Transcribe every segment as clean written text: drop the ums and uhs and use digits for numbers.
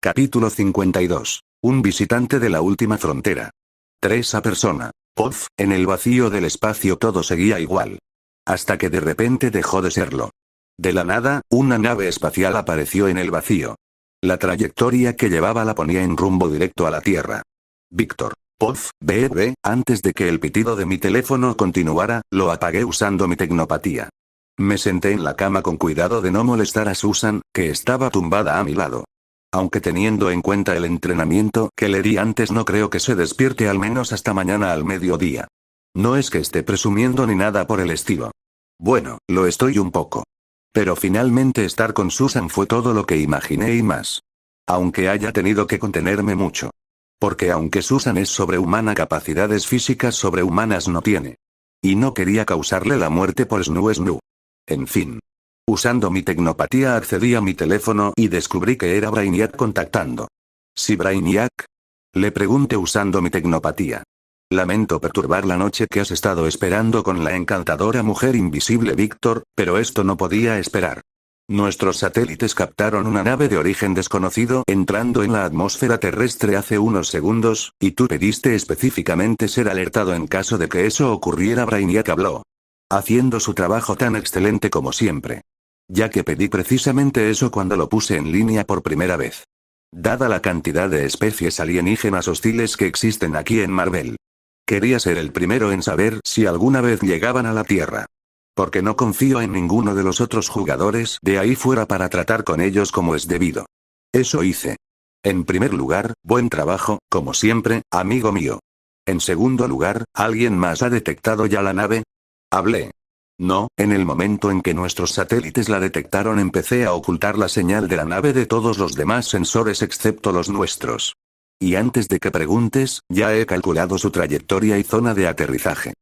Capítulo 52. Un visitante de la última frontera. 3 a persona. Puff, en el vacío del espacio todo seguía igual. Hasta que de repente dejó de serlo. De la nada, una nave espacial apareció en el vacío. La trayectoria que llevaba la ponía en rumbo directo a la Tierra. Víctor. Puff, ve, antes de que el pitido de mi teléfono continuara, lo apagué usando mi tecnopatía. Me senté en la cama con cuidado de no molestar a Susan, que estaba tumbada a mi lado. Aunque teniendo en cuenta el entrenamiento que le di antes, no creo que se despierte al menos hasta mañana al mediodía. No es que esté presumiendo ni nada por el estilo. Bueno, lo estoy un poco. Pero finalmente estar con Susan fue todo lo que imaginé y más. Aunque haya tenido que contenerme mucho. Porque aunque Susan es sobrehumana, capacidades físicas sobrehumanas no tiene. Y no quería causarle la muerte por Snoo. En fin. Usando mi tecnopatía accedí a mi teléfono y descubrí que era Brainiac contactando. ¿Sí, Brainiac? Le pregunté usando mi tecnopatía. Lamento perturbar la noche que has estado esperando con la encantadora mujer invisible Víctor, pero esto no podía esperar. Nuestros satélites captaron una nave de origen desconocido entrando en la atmósfera terrestre hace unos segundos, y tú pediste específicamente ser alertado en caso de que eso ocurriera. Brainiac habló. Haciendo su trabajo tan excelente como siempre. Ya que pedí precisamente eso cuando lo puse en línea por primera vez. Dada la cantidad de especies alienígenas hostiles que existen aquí en Marvel. Quería ser el primero en saber si alguna vez llegaban a la Tierra. Porque no confío en ninguno de los otros jugadores de ahí fuera para tratar con ellos como es debido. Eso hice. En primer lugar, buen trabajo, como siempre, amigo mío. En segundo lugar, ¿alguien más ha detectado ya la nave? Hablé. No, en el momento en que nuestros satélites la detectaron empecé a ocultar la señal de la nave de todos los demás sensores excepto los nuestros. Y antes de que preguntes, ya he calculado su trayectoria y zona de aterrizaje.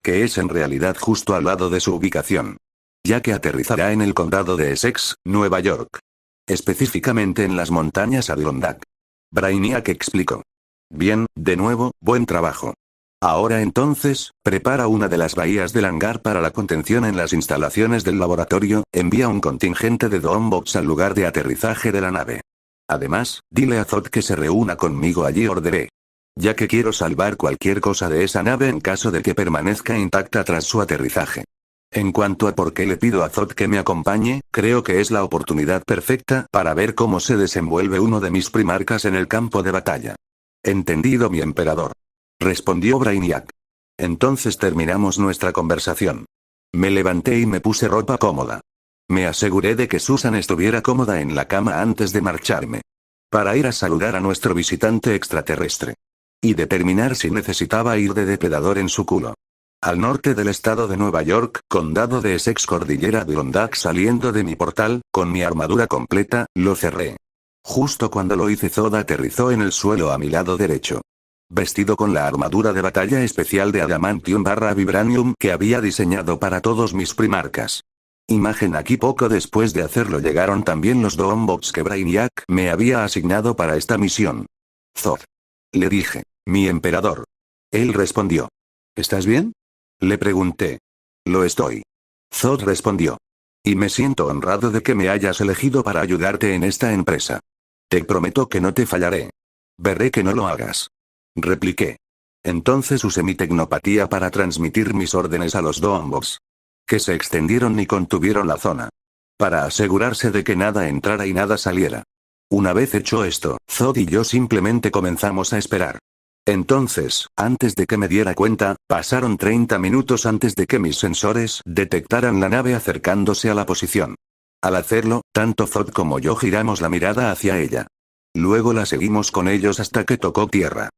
Que es en realidad justo al lado de su ubicación. Ya que aterrizará en el condado de Essex, Nueva York. Específicamente en las montañas Adirondack. Brainiac explicó. Bien, de nuevo, buen trabajo. Ahora entonces, prepara una de las bahías del hangar para la contención en las instalaciones del laboratorio, envía un contingente de Doombots al lugar de aterrizaje de la nave. Además, dile a Zod que se reúna conmigo allí, ordené. Ya que quiero salvar cualquier cosa de esa nave en caso de que permanezca intacta tras su aterrizaje. En cuanto a por qué le pido a Zod que me acompañe, creo que es la oportunidad perfecta para ver cómo se desenvuelve uno de mis primarcas en el campo de batalla. Entendido, mi emperador. Respondió Brainiac. Entonces terminamos nuestra conversación. Me levanté y me puse ropa cómoda. Me aseguré de que Susan estuviera cómoda en la cama antes de marcharme. Para ir a saludar a nuestro visitante extraterrestre. Y determinar si necesitaba ir de depredador en su culo. Al norte del estado de Nueva York, condado de Essex, cordillera Adirondack. Saliendo de mi portal, con mi armadura completa, lo cerré. Justo cuando lo hice, Zod aterrizó en el suelo a mi lado derecho. Vestido con la armadura de batalla especial de Adamantium/Vibranium que había diseñado para todos mis primarcas. Imagen aquí. Poco después de hacerlo llegaron también los Doombots que Brainiac me había asignado para esta misión. Zod. Le dije, mi emperador. Él respondió. ¿Estás bien? Le pregunté. Lo estoy. Zod respondió. Y me siento honrado de que me hayas elegido para ayudarte en esta empresa. Te prometo que no te fallaré. Veré que no lo hagas. Repliqué. Entonces usé mi tecnopatía para transmitir mis órdenes a los Doombots. Que se extendieron y contuvieron la zona. Para asegurarse de que nada entrara y nada saliera. Una vez hecho esto, Zod y yo simplemente comenzamos a esperar. Entonces, antes de que me diera cuenta, pasaron 30 minutos antes de que mis sensores detectaran la nave acercándose a la posición. Al hacerlo, tanto Zod como yo giramos la mirada hacia ella. Luego la seguimos con ellos hasta que tocó tierra.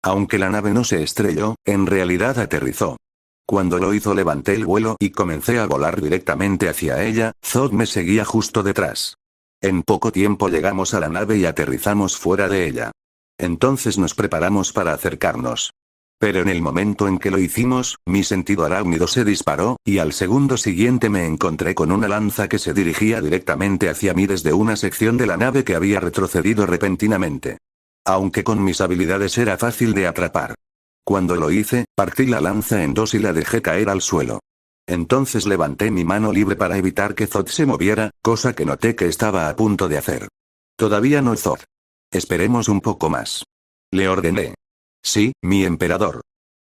Aunque la nave no se estrelló, en realidad aterrizó. Cuando lo hizo levanté el vuelo y comencé a volar directamente hacia ella. Zod me seguía justo detrás. En poco tiempo llegamos a la nave y aterrizamos fuera de ella. Entonces nos preparamos para acercarnos. Pero en el momento en que lo hicimos, mi sentido arácnido se disparó, y al segundo siguiente me encontré con una lanza que se dirigía directamente hacia mí desde una sección de la nave que había retrocedido repentinamente. Aunque con mis habilidades era fácil de atrapar. Cuando lo hice, partí la lanza en dos y la dejé caer al suelo. Entonces levanté mi mano libre para evitar que Zod se moviera, cosa que noté que estaba a punto de hacer. Todavía no, Zod. Esperemos un poco más. Le ordené. Sí, mi emperador.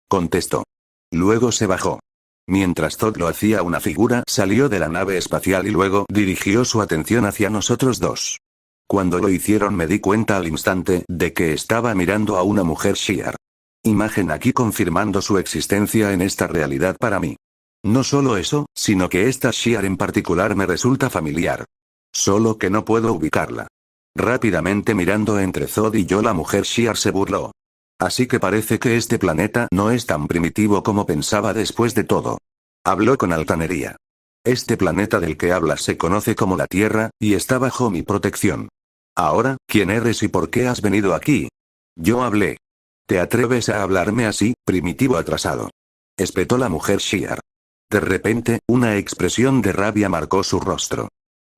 Contestó. Luego se bajó. Mientras Zod lo hacía, una figura salió de la nave espacial y luego dirigió su atención hacia nosotros dos. Cuando lo hicieron me di cuenta al instante de que estaba mirando a una mujer Shi'ar. Imagen aquí confirmando su existencia en esta realidad para mí. No solo eso, sino que esta Shi'ar en particular me resulta familiar. Solo que no puedo ubicarla. Rápidamente mirando entre Zod y yo, la mujer Shi'ar se burló. Así que parece que este planeta no es tan primitivo como pensaba después de todo. Habló con altanería. Este planeta del que hablas se conoce como la Tierra, y está bajo mi protección. Ahora, ¿quién eres y por qué has venido aquí? Yo hablé. ¿Te atreves a hablarme así, primitivo atrasado? Espetó la mujer Shi'ar. De repente, una expresión de rabia marcó su rostro.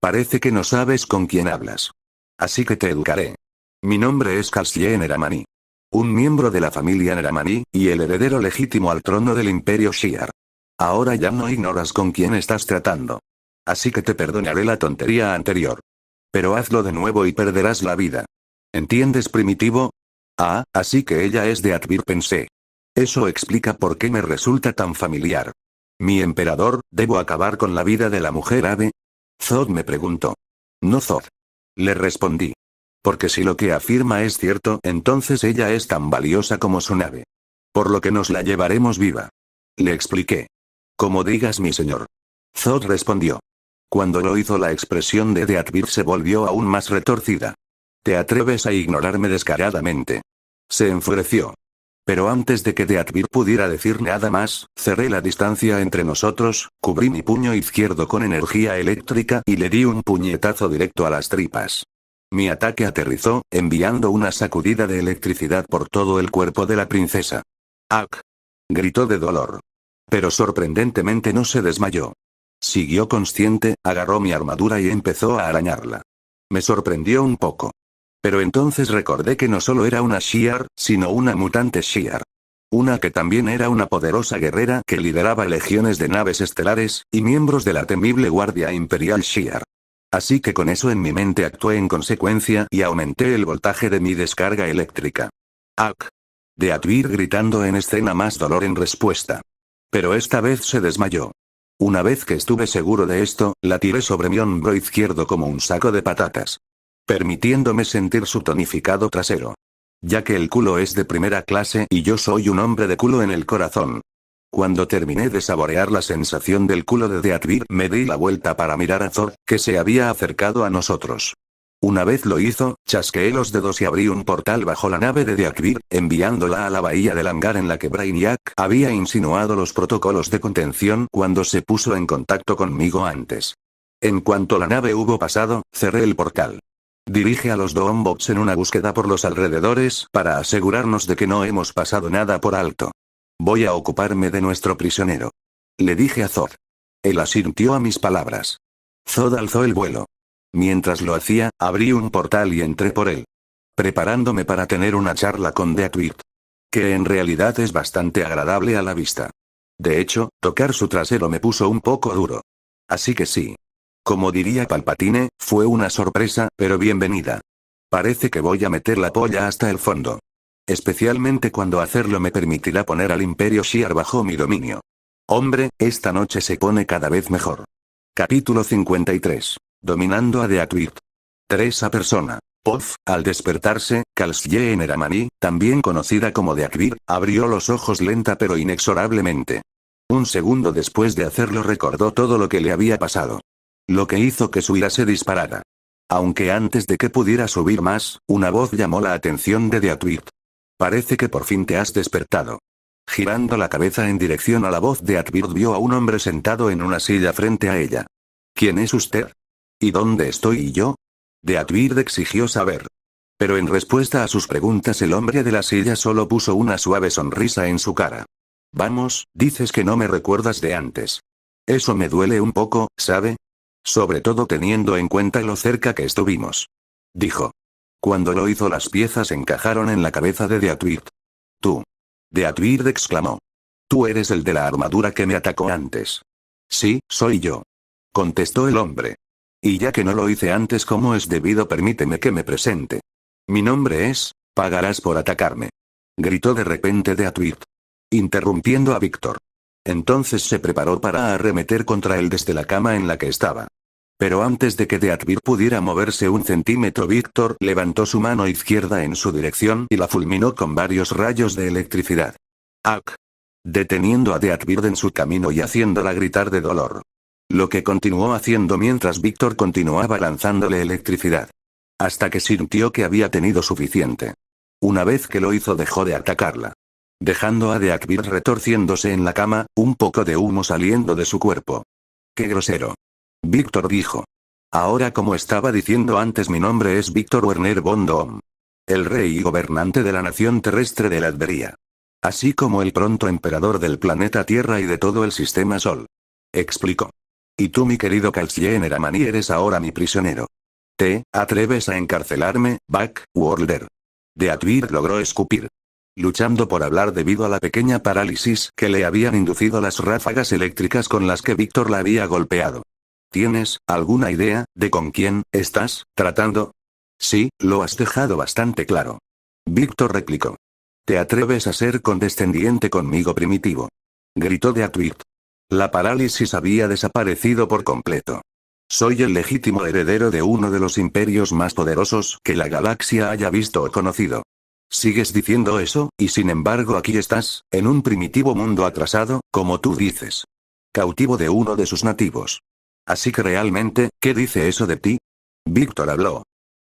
Parece que no sabes con quién hablas. Así que te educaré. Mi nombre es Kalsye Neramani. Un miembro de la familia Neramani, y el heredero legítimo al trono del imperio Shi'ar. Ahora ya no ignoras con quién estás tratando. Así que te perdonaré la tontería anterior. Pero hazlo de nuevo y perderás la vida. ¿Entiendes, primitivo? Ah, así que ella es de Atbir, pensé. Eso explica por qué me resulta tan familiar. Mi emperador, ¿debo acabar con la vida de la mujer ave? Zod me preguntó. No, Zod. Le respondí. Porque si lo que afirma es cierto, entonces ella es tan valiosa como su nave. Por lo que nos la llevaremos viva. Le expliqué. Como digas, mi señor. Zod respondió. Cuando lo hizo, la expresión de Deathbir se volvió aún más retorcida. ¿Te atreves a ignorarme descaradamente? Se enfureció. Pero antes de que Deathbir pudiera decir nada más, cerré la distancia entre nosotros, cubrí mi puño izquierdo con energía eléctrica y le di un puñetazo directo a las tripas. Mi ataque aterrizó, enviando una sacudida de electricidad por todo el cuerpo de la princesa. ¡Ak! Gritó de dolor. Pero sorprendentemente no se desmayó. Siguió consciente, agarró mi armadura y empezó a arañarla. Me sorprendió un poco. Pero entonces recordé que no solo era una Shi'ar, sino una mutante Shi'ar. Una que también era una poderosa guerrera que lideraba legiones de naves estelares, y miembros de la temible Guardia Imperial Shi'ar. Así que con eso en mi mente actué en consecuencia y aumenté el voltaje de mi descarga eléctrica. ¡Ak! Deathbir gritando en escena, más dolor en respuesta. Pero esta vez se desmayó. Una vez que estuve seguro de esto, la tiré sobre mi hombro izquierdo como un saco de patatas. Permitiéndome sentir su tonificado trasero. Ya que el culo es de primera clase y yo soy un hombre de culo en el corazón. Cuando terminé de saborear la sensación del culo de Deathbir, me di la vuelta para mirar a Zod, que se había acercado a nosotros. Una vez lo hizo, chasqueé los dedos y abrí un portal bajo la nave de Deathbir, enviándola a la bahía del hangar en la que Brainiac había insinuado los protocolos de contención cuando se puso en contacto conmigo antes. En cuanto la nave hubo pasado, cerré el portal. Dirige a los Doombots en una búsqueda por los alrededores para asegurarnos de que no hemos pasado nada por alto. Voy a ocuparme de nuestro prisionero. Le dije a Zod. Él asintió a mis palabras. Zod alzó el vuelo. Mientras lo hacía, abrí un portal y entré por él. Preparándome para tener una charla con Deathbir. Que en realidad es bastante agradable a la vista. De hecho, tocar su trasero me puso un poco duro. Así que sí. Como diría Palpatine, fue una sorpresa, pero bienvenida. Parece que voy a meter la polla hasta el fondo. Especialmente cuando hacerlo me permitirá poner al Imperio Shi'ar bajo mi dominio. Hombre, esta noche se pone cada vez mejor. Capítulo 53. Dominando a Deathbir. 3 a persona. Pof, al despertarse, Kalsye Neramani, también conocida como Deathbir, abrió los ojos lenta pero inexorablemente. Un segundo después de hacerlo recordó todo lo que le había pasado. Lo que hizo que su ira se disparara. Aunque antes de que pudiera subir más, una voz llamó la atención de Deathbir. Parece que por fin te has despertado. Girando la cabeza en dirección a la voz, Deathbir vio a un hombre sentado en una silla frente a ella. ¿Quién es usted? ¿Y dónde estoy yo? Deathbir exigió saber. Pero en respuesta a sus preguntas el hombre de la silla solo puso una suave sonrisa en su cara. Vamos, dices que no me recuerdas de antes. Eso me duele un poco, ¿sabe? Sobre todo teniendo en cuenta lo cerca que estuvimos. Dijo. Cuando lo hizo, las piezas encajaron en la cabeza de Deathbir. Tú. Deathbir exclamó. Tú eres el de la armadura que me atacó antes. Sí, soy yo. Contestó el hombre. Y ya que no lo hice antes como es debido, permíteme que me presente. Mi nombre es, pagarás por atacarme. Gritó de repente Deathbird, interrumpiendo a Víctor. Entonces se preparó para arremeter contra él desde la cama en la que estaba. Pero antes de que Deathbird pudiera moverse un centímetro, Víctor levantó su mano izquierda en su dirección y la fulminó con varios rayos de electricidad. ¡Ak! Deteniendo a Deathbird en su camino y haciéndola gritar de dolor. Lo que continuó haciendo mientras Víctor continuaba lanzándole electricidad. Hasta que sintió que había tenido suficiente. Una vez que lo hizo, dejó de atacarla. Dejando a Deathbird retorciéndose en la cama, un poco de humo saliendo de su cuerpo. ¡Qué grosero! Víctor dijo. Ahora, como estaba diciendo antes, mi nombre es Víctor Werner von Doom. El rey y gobernante de la nación terrestre de Latveria. Así como el pronto emperador del planeta Tierra y de todo el sistema Sol. Explicó. Y tú, mi querido Kalsiener Amani, eres ahora mi prisionero. ¿Te atreves a encarcelarme, Backwalder? Deathbird logró escupir. Luchando por hablar debido a la pequeña parálisis que le habían inducido las ráfagas eléctricas con las que Víctor la había golpeado. ¿Tienes alguna idea de con quién estás tratando? Sí, lo has dejado bastante claro. Víctor replicó. ¿Te atreves a ser condescendiente conmigo, primitivo? Gritó Deathbird. La parálisis había desaparecido por completo. Soy el legítimo heredero de uno de los imperios más poderosos que la galaxia haya visto o conocido. Sigues diciendo eso, y sin embargo aquí estás, en un primitivo mundo atrasado, como tú dices. Cautivo de uno de sus nativos. Así que realmente, ¿qué dice eso de ti? Víctor habló.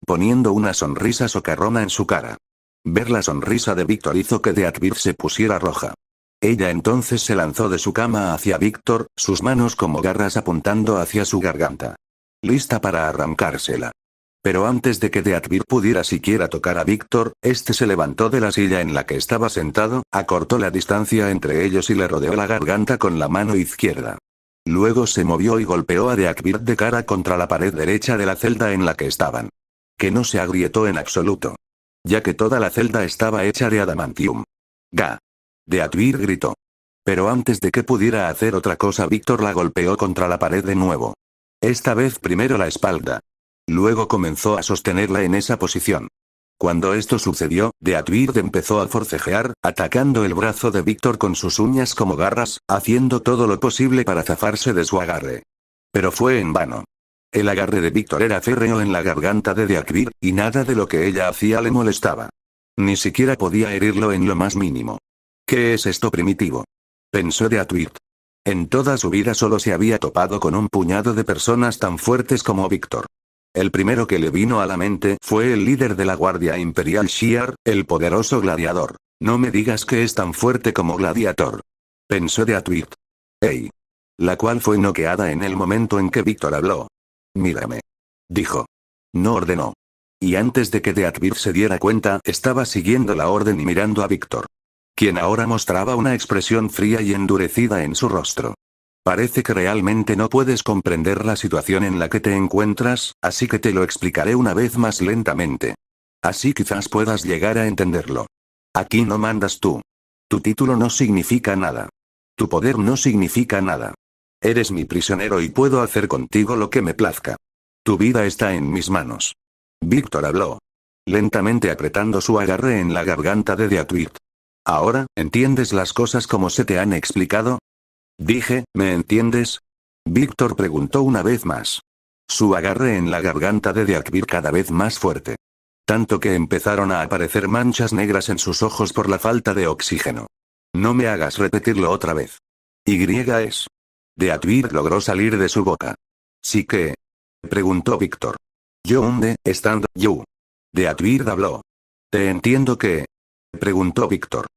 Poniendo una sonrisa socarrona en su cara. Ver la sonrisa de Víctor hizo que Deathbird se pusiera roja. Ella entonces se lanzó de su cama hacia Víctor, sus manos como garras apuntando hacia su garganta. Lista para arrancársela. Pero antes de que Deathbird pudiera siquiera tocar a Víctor, este se levantó de la silla en la que estaba sentado, acortó la distancia entre ellos y le rodeó la garganta con la mano izquierda. Luego se movió y golpeó a Deathbird de cara contra la pared derecha de la celda en la que estaban. Que no se agrietó en absoluto. Ya que toda la celda estaba hecha de adamantium. ¡Ga! Deathbird gritó. Pero antes de que pudiera hacer otra cosa, Víctor la golpeó contra la pared de nuevo. Esta vez primero la espalda. Luego comenzó a sostenerla en esa posición. Cuando esto sucedió, Deathbird empezó a forcejear, atacando el brazo de Víctor con sus uñas como garras, haciendo todo lo posible para zafarse de su agarre. Pero fue en vano. El agarre de Víctor era férreo en la garganta de Deathbird, y nada de lo que ella hacía le molestaba. Ni siquiera podía herirlo en lo más mínimo. ¿Qué es esto, primitivo? Pensó Deathbird. En toda su vida solo se había topado con un puñado de personas tan fuertes como Víctor. El primero que le vino a la mente fue el líder de la Guardia Imperial Shiar, el poderoso Gladiador. No me digas que es tan fuerte como Gladiator. Pensó Deathbird. ¡Ey! La cual fue noqueada en el momento en que Víctor habló. Mírame. Dijo. No ordenó. Y antes de que Deathbird se diera cuenta, estaba siguiendo la orden y mirando a Víctor. Quien ahora mostraba una expresión fría y endurecida en su rostro. Parece que realmente no puedes comprender la situación en la que te encuentras, así que te lo explicaré una vez más lentamente. Así quizás puedas llegar a entenderlo. Aquí no mandas tú. Tu título no significa nada. Tu poder no significa nada. Eres mi prisionero y puedo hacer contigo lo que me plazca. Tu vida está en mis manos. Víctor habló. Lentamente apretando su agarre en la garganta de Deathbird. ¿Ahora, entiendes las cosas como se te han explicado? Dije, ¿me entiendes? Víctor preguntó una vez más. Su agarre en la garganta de Deathbird cada vez más fuerte. Tanto que empezaron a aparecer manchas negras en sus ojos por la falta de oxígeno. No me hagas repetirlo otra vez. ¿Y es? Deathbird logró salir de su boca. ¿Sí que? Preguntó Víctor. ¿Yo dónde estando you? Deathbird habló. ¿Te entiendo que? Preguntó Víctor.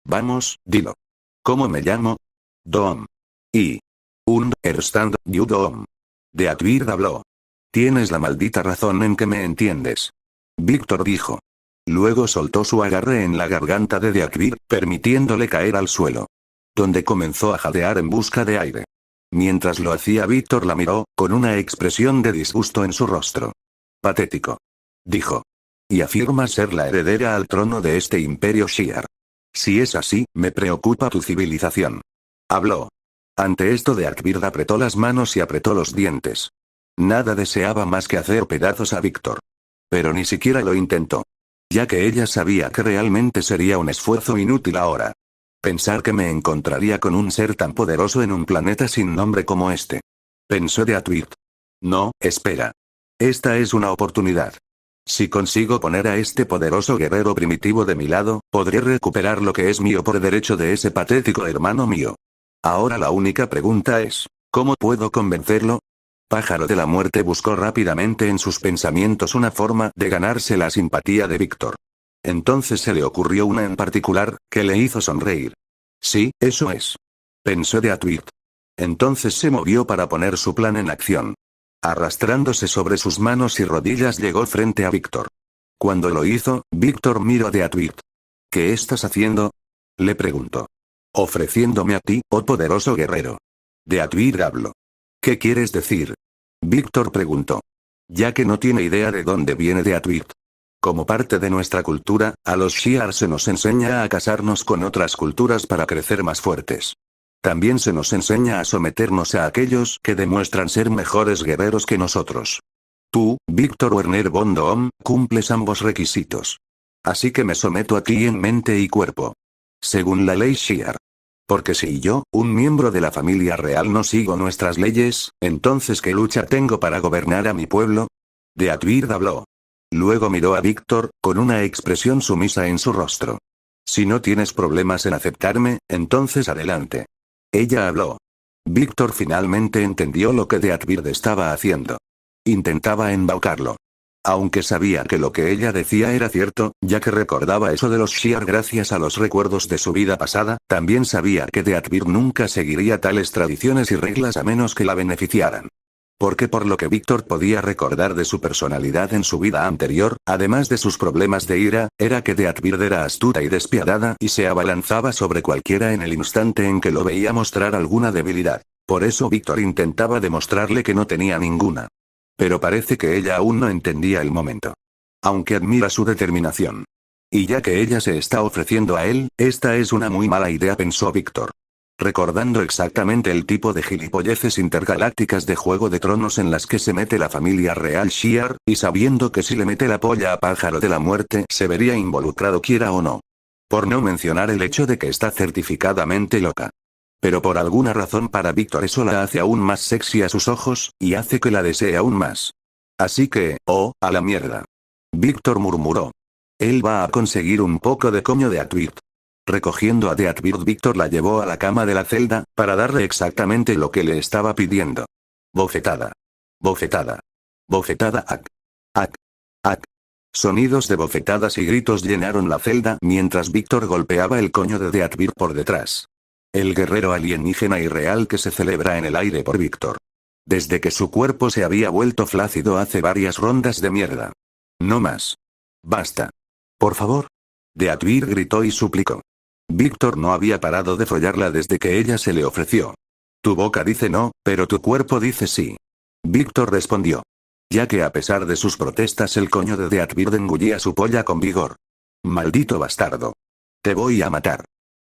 Vamos, dilo. ¿Cómo me llamo? Dom. Y. Understand you Dom. Deathbird habló. Tienes la maldita razón en que me entiendes. Víctor dijo. Luego soltó su agarre en la garganta de Deathbird, permitiéndole caer al suelo. Donde comenzó a jadear en busca de aire. Mientras lo hacía, Víctor la miró, con una expresión de disgusto en su rostro. Patético. Dijo. Y afirma ser la heredera al trono de este imperio Shiar. Si es así, me preocupa tu civilización. Habló. Ante esto Deathbird apretó las manos y apretó los dientes. Nada deseaba más que hacer pedazos a Víctor. Pero ni siquiera lo intentó. ya que ella sabía que realmente sería un esfuerzo inútil ahora. Pensar que me encontraría con un ser tan poderoso en un planeta sin nombre como este. Pensó Deatuit. No, espera. Esta es una oportunidad. Si consigo poner a este poderoso guerrero primitivo de mi lado, podré recuperar lo que es mío por derecho de ese patético hermano mío. Ahora la única pregunta es, ¿cómo puedo convencerlo? Pájaro de la Muerte buscó rápidamente en sus pensamientos una forma de ganarse la simpatía de Víctor. Entonces se le ocurrió una en particular, que le hizo sonreír. Sí, eso es. Pensó Deatuit. Entonces se movió para poner su plan en acción. Arrastrándose sobre sus manos y rodillas llegó frente a Víctor. Cuando lo hizo, Víctor miró a Deatuit. ¿Qué estás haciendo? Le preguntó. Ofreciéndome a ti, oh poderoso guerrero. Deatuit habló. ¿Qué quieres decir? Víctor preguntó. Ya que no tiene idea de dónde viene Deatuit. Como parte de nuestra cultura, a los Shi'ar se nos enseña a casarnos con otras culturas para crecer más fuertes. También se nos enseña a someternos a aquellos que demuestran ser mejores guerreros que nosotros. Tú, Víctor Werner von Doom, cumples ambos requisitos. Así que me someto a ti en mente y cuerpo. Según la ley Shi'ar. Porque si yo, un miembro de la familia real, no sigo nuestras leyes, entonces ¿qué lucha tengo para gobernar a mi pueblo? Deatuit habló. Luego miró a Víctor, con una expresión sumisa en su rostro. Si no tienes problemas en aceptarme, entonces adelante. Ella habló. Víctor finalmente entendió lo que Deatuit estaba haciendo. Intentaba embaucarlo. Aunque sabía que lo que ella decía era cierto, ya que recordaba eso de los Shi'ar gracias a los recuerdos de su vida pasada, también sabía que Deatuit nunca seguiría tales tradiciones y reglas a menos que la beneficiaran. Porque por lo que Víctor podía recordar de su personalidad en su vida anterior, además de sus problemas de ira, era que Deatuit era astuta y despiadada y se abalanzaba sobre cualquiera en el instante en que lo veía mostrar alguna debilidad. Por eso Víctor intentaba demostrarle que no tenía ninguna. Pero parece que ella aún no entendía el momento. Aunque admira su determinación. Y ya que ella se está ofreciendo a él, esta es una muy mala idea, pensó Víctor. Recordando exactamente el tipo de gilipolleces intergalácticas de Juego de Tronos en las que se mete la familia real Shi'ar, y sabiendo que si le mete la polla a Pájaro de la Muerte se vería involucrado quiera o no. Por no mencionar el hecho de que está certificadamente loca. Pero por alguna razón para Víctor eso la hace aún más sexy a sus ojos, y hace que la desee aún más. Así que, oh, a la mierda. Víctor murmuró. Él va a conseguir un poco de coño de Deatuit. Recogiendo a Deatuit, Víctor la llevó a la cama de la celda, para darle exactamente lo que le estaba pidiendo. Bofetada. Bofetada. Bofetada ac. Ac. Ac. Sonidos de bofetadas y gritos llenaron la celda mientras Víctor golpeaba el coño de Deatuit por detrás. El guerrero alienígena irreal que se celebra en el aire por Víctor. Desde que su cuerpo se había vuelto flácido hace varias rondas de mierda. No más. Basta. Por favor. Deatuit gritó y suplicó. Víctor no había parado de follarla desde que ella se le ofreció. Tu boca dice no, pero tu cuerpo dice sí. Víctor respondió. Ya que a pesar de sus protestas el coño de Deatuit engullía su polla con vigor. Maldito bastardo. Te voy a matar.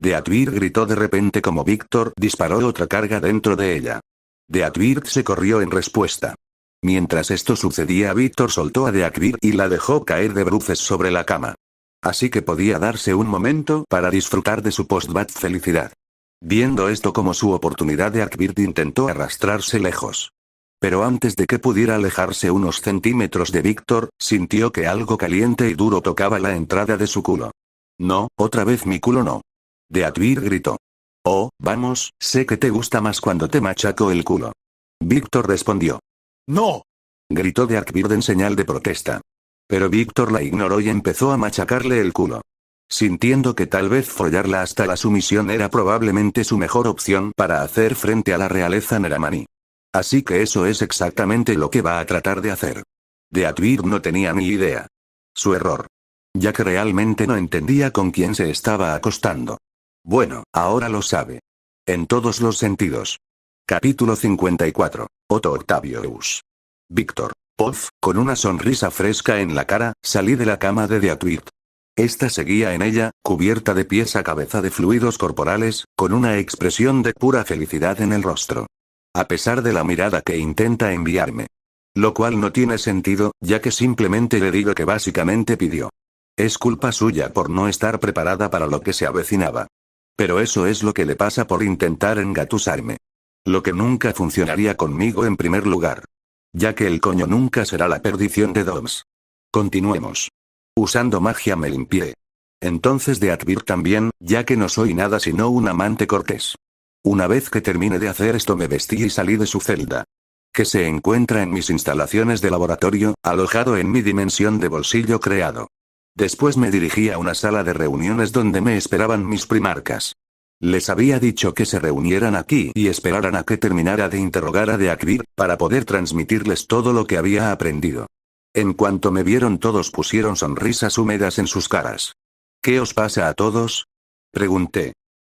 Deatuit gritó de repente como Víctor disparó otra carga dentro de ella. Deatuit se corrió en respuesta. Mientras esto sucedía, Víctor soltó a Deatuit y la dejó caer de bruces sobre la cama. Así que podía darse un momento para disfrutar de su post-bat felicidad. Viendo esto como su oportunidad, Deatuit intentó arrastrarse lejos. Pero antes de que pudiera alejarse unos centímetros de Víctor, sintió que algo caliente y duro tocaba la entrada de su culo. No, otra vez mi culo no. Deatuit gritó. Oh, vamos, sé que te gusta más cuando te machaco el culo. Víctor respondió. ¡No! Gritó Deatuit en señal de protesta. Pero Víctor la ignoró y empezó a machacarle el culo. Sintiendo que tal vez follarla hasta la sumisión era probablemente su mejor opción para hacer frente a la realeza Neramani. Así que eso es exactamente lo que va a tratar de hacer. Deatuit no tenía ni idea. Su error. Ya que realmente no entendía con quién se estaba acostando. Bueno, ahora lo sabe. En todos los sentidos. Capítulo 54. Otto Octavius. Víctor. Puff, con una sonrisa fresca en la cara, salí de la cama de Deatuit. Esta seguía en ella, cubierta de pies a cabeza de fluidos corporales, con una expresión de pura felicidad en el rostro. A pesar de la mirada que intenta enviarme. Lo cual no tiene sentido, ya que simplemente le digo que básicamente pidió. Es culpa suya por no estar preparada para lo que se avecinaba. Pero eso es lo que le pasa por intentar engatusarme. Lo que nunca funcionaría conmigo en primer lugar. Ya que el coño nunca será la perdición de Dobbs. Continuemos. Usando magia me limpié. Entonces de Advir también, ya que no soy nada sino un amante cortés. Una vez que terminé de hacer esto me vestí y salí de su celda. Que se encuentra en mis instalaciones de laboratorio, alojado en mi dimensión de bolsillo creado. Después me dirigí a una sala de reuniones donde me esperaban mis primarcas. Les había dicho que se reunieran aquí y esperaran a que terminara de interrogar a Deakvir, para poder transmitirles todo lo que había aprendido. En cuanto me vieron todos pusieron sonrisas húmedas en sus caras. ¿Qué os pasa a todos? Pregunté.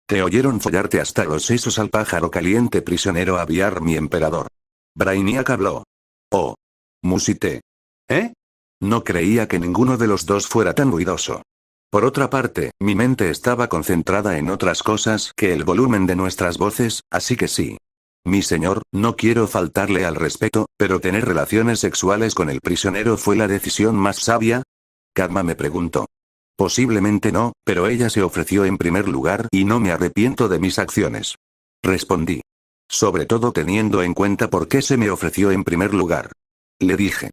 Te oyeron follarte hasta los sesos al pájaro caliente prisionero aviar mi emperador. Brainiac habló. Oh. Musité. ¿Eh? No creía que ninguno de los dos fuera tan ruidoso. Por otra parte, mi mente estaba concentrada en otras cosas que el volumen de nuestras voces, así que sí. Mi señor, no quiero faltarle al respeto, pero tener relaciones sexuales con el prisionero fue la decisión más sabia. Kadma me preguntó. Posiblemente no, pero ella se ofreció en primer lugar y no me arrepiento de mis acciones. Respondí. Sobre todo teniendo en cuenta por qué se me ofreció en primer lugar. Le dije.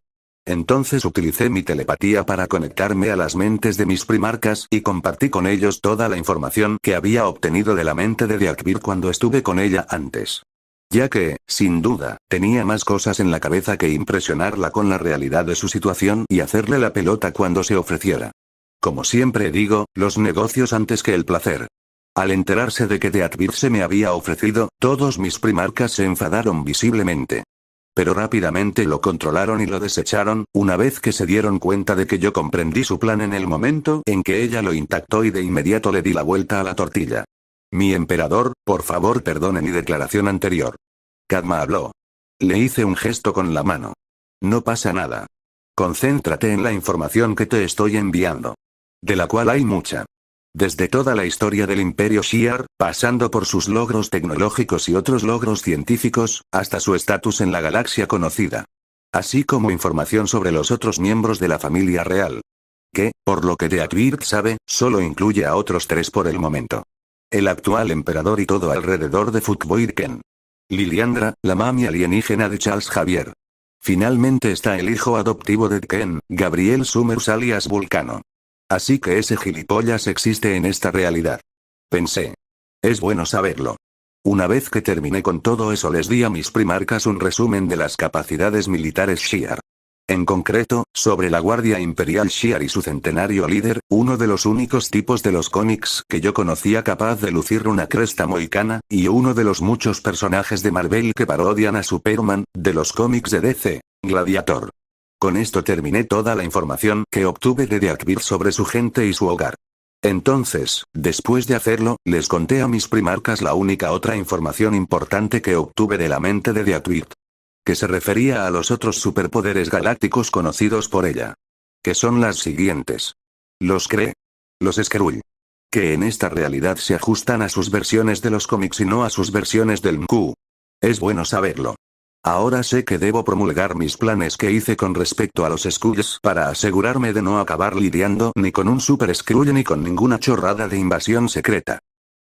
Entonces utilicé mi telepatía para conectarme a las mentes de mis primarcas y compartí con ellos toda la información que había obtenido de la mente de Deakvir cuando estuve con ella antes. Ya que, sin duda, tenía más cosas en la cabeza que impresionarla con la realidad de su situación y hacerle la pelota cuando se ofreciera. Como siempre digo, los negocios antes que el placer. Al enterarse de que Deakvir se me había ofrecido, todos mis primarcas se enfadaron visiblemente. Pero rápidamente lo controlaron y lo desecharon, una vez que se dieron cuenta de que yo comprendí su plan en el momento en que ella lo intactó y de inmediato le di la vuelta a la tortilla. Mi emperador, por favor perdone mi declaración anterior. Kadma habló. Le hice un gesto con la mano. No pasa nada. Concéntrate en la información que te estoy enviando. De la cual hay mucha. Desde toda la historia del Imperio Shi'ar, pasando por sus logros tecnológicos y otros logros científicos, hasta su estatus en la galaxia conocida. Así como información sobre los otros miembros de la familia real. Que, por lo que Deakvir sabe, solo incluye a otros 3 por el momento. El actual emperador y todo alrededor de Fukboirken. Liliandra, la mami alienígena de Charles Xavier. Finalmente está el hijo adoptivo de Ken, Gabriel Summers alias Vulcano. Así que ese gilipollas existe en esta realidad. Pensé. Es bueno saberlo. Una vez que terminé con todo eso les di a mis primarcas un resumen de las capacidades militares Shi'ar. En concreto, sobre la Guardia Imperial Shi'ar y su centenario líder, uno de los únicos tipos de los cómics que yo conocía capaz de lucir una cresta mohicana, y uno de los muchos personajes de Marvel que parodian a Superman, de los cómics de DC, Gladiator. Con esto terminé toda la información que obtuve de Deakvir sobre su gente y su hogar. Entonces, después de hacerlo, les conté a mis primarcas la única otra información importante que obtuve de la mente de Deakvir. Que se refería a los otros superpoderes galácticos conocidos por ella. Que son las siguientes. Los Kree. Los Skrull. Que en esta realidad se ajustan a sus versiones de los cómics y no a sus versiones del MCU. Es bueno saberlo. Ahora sé que debo promulgar mis planes que hice con respecto a los Skrulls para asegurarme de no acabar lidiando ni con un Super Skrull ni con ninguna chorrada de invasión secreta.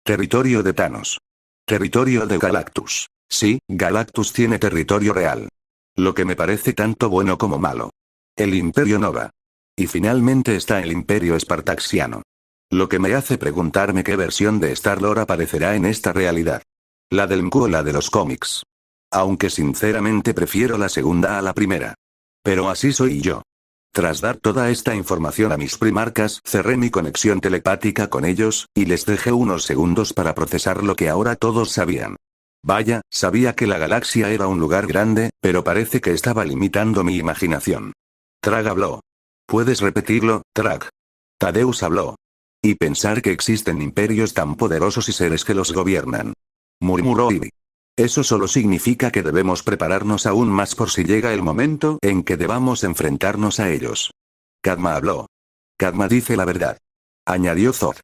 Territorio de Thanos. Territorio de Galactus. Sí, Galactus tiene territorio real. Lo que me parece tanto bueno como malo. El Imperio Nova. Y finalmente está el Imperio Espartaxiano. Lo que me hace preguntarme qué versión de Star-Lord aparecerá en esta realidad. La del MCU o la de los cómics. Aunque sinceramente prefiero la segunda a la primera. Pero así soy yo. Tras dar toda esta información a mis primarcas, cerré mi conexión telepática con ellos, y les dejé unos segundos para procesar lo que ahora todos sabían. Vaya, sabía que la galaxia era un lugar grande, pero parece que estaba limitando mi imaginación. Trag habló. ¿Puedes repetirlo, Trag? Tadeus habló. Y pensar que existen imperios tan poderosos y seres que los gobiernan. Murmuró Ivy. Eso solo significa que debemos prepararnos aún más por si llega el momento en que debamos enfrentarnos a ellos. Kadma habló. Kadma dice la verdad. Añadió Zod.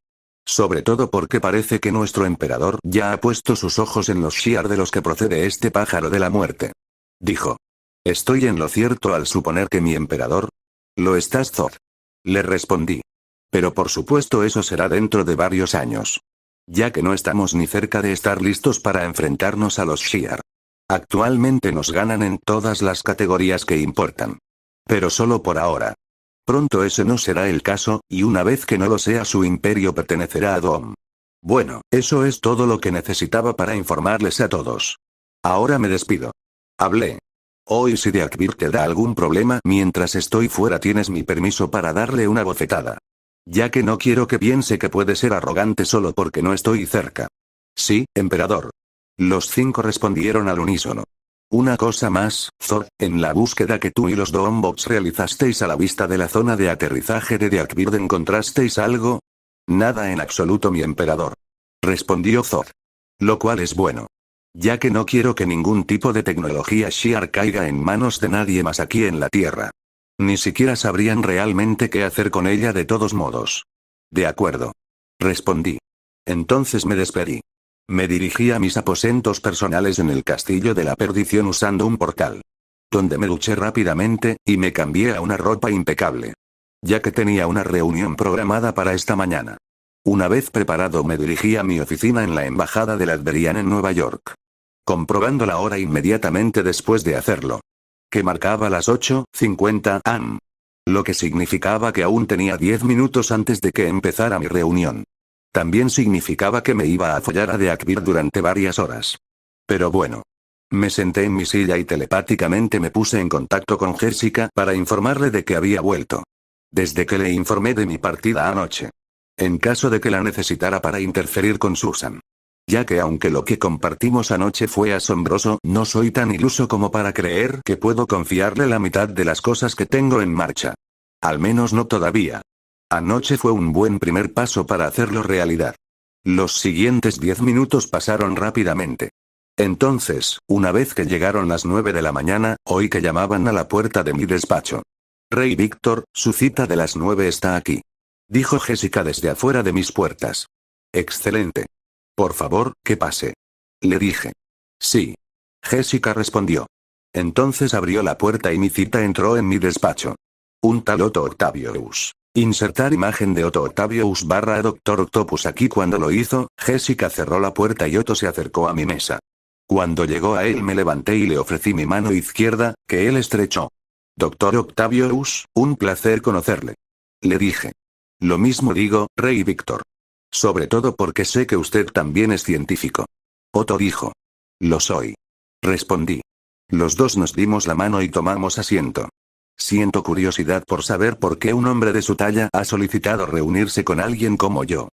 Sobre todo porque parece que nuestro emperador ya ha puesto sus ojos en los Shi'ar de los que procede este pájaro de la muerte. Dijo. ¿Estoy en lo cierto al suponer que mi emperador? ¿Lo estás, Zod? Le respondí. Pero por supuesto eso será dentro de varios años. Ya que no estamos ni cerca de estar listos para enfrentarnos a los Shi'ar. Actualmente nos ganan en todas las categorías que importan. Pero solo por ahora. Pronto ese no será el caso, y una vez que no lo sea su imperio pertenecerá a Dom. Bueno, eso es todo lo que necesitaba para informarles a todos. Ahora me despido. Hablé. Hoy si Deakbir te da algún problema mientras estoy fuera tienes mi permiso para darle una bofetada. Ya que no quiero que piense que puede ser arrogante solo porque no estoy cerca. Sí, emperador. Los 5 respondieron al unísono. Una cosa más, Zod, en la búsqueda que tú y los Doombots realizasteis a la vista de la zona de aterrizaje de Deakbir ¿encontrasteis algo? Nada en absoluto, mi emperador. Respondió Zod. Lo cual es bueno. Ya que no quiero que ningún tipo de tecnología Shi'ar caiga en manos de nadie más aquí en la Tierra. Ni siquiera sabrían realmente qué hacer con ella de todos modos. De acuerdo. Respondí. Entonces me despedí. Me dirigí a mis aposentos personales en el Castillo de la Perdición usando un portal. Donde me duché rápidamente, y me cambié a una ropa impecable. Ya que tenía una reunión programada para esta mañana. Una vez preparado me dirigí a mi oficina en la Embajada de Latveria en Nueva York. Comprobando la hora inmediatamente después de hacerlo. Que marcaba las 8:50 am. Lo que significaba que aún tenía 10 minutos antes de que empezara mi reunión. También significaba que me iba a follar a Deakbir durante varias horas. Pero bueno. Me senté en mi silla y telepáticamente me puse en contacto con Jessica para informarle de que había vuelto. Desde que le informé de mi partida anoche. En caso de que la necesitara para interferir con Susan. Ya que aunque lo que compartimos anoche fue asombroso, no soy tan iluso como para creer que puedo confiarle la mitad de las cosas que tengo en marcha. Al menos no todavía. Anoche fue un buen primer paso para hacerlo realidad. Los siguientes 10 minutos pasaron rápidamente. Entonces, una vez que llegaron las 9 de la mañana, oí que llamaban a la puerta de mi despacho. Rey Víctor, su cita de las 9 está aquí. Dijo Jessica desde afuera de mis puertas. Excelente. Por favor, que pase. Le dije. Sí. Jessica respondió. Entonces abrió la puerta y mi cita entró en mi despacho. Un tal Otto Octavius. Insertar imagen de Otto Octavius / Dr. Octopus aquí. Cuando lo hizo, Jessica cerró la puerta y Otto se acercó a mi mesa. Cuando llegó a él me levanté y le ofrecí mi mano izquierda, que él estrechó. Dr. Octavius, un placer conocerle. Le dije. Lo mismo digo, Rey Víctor. Sobre todo porque sé que usted también es científico. Otto dijo. Lo soy. Respondí. Los dos nos dimos la mano y tomamos asiento. Siento curiosidad por saber por qué un hombre de su talla ha solicitado reunirse con alguien como yo.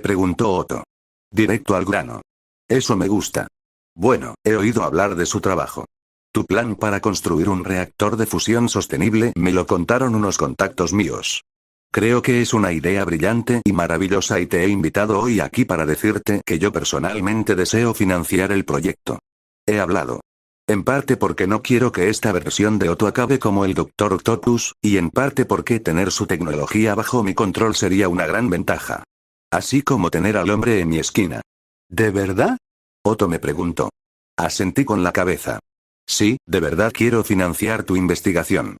Preguntó Otto. Directo al grano. Eso me gusta. Bueno, he oído hablar de su trabajo. Tu plan para construir un reactor de fusión sostenible me lo contaron unos contactos míos. Creo que es una idea brillante y maravillosa y te he invitado hoy aquí para decirte que yo personalmente deseo financiar el proyecto. He hablado. En parte porque no quiero que esta versión de Otto acabe como el Dr. Octopus, y en parte porque tener su tecnología bajo mi control sería una gran ventaja. Así como tener al hombre en mi esquina. ¿De verdad? Otto me preguntó. Asentí con la cabeza. Sí, de verdad quiero financiar tu investigación.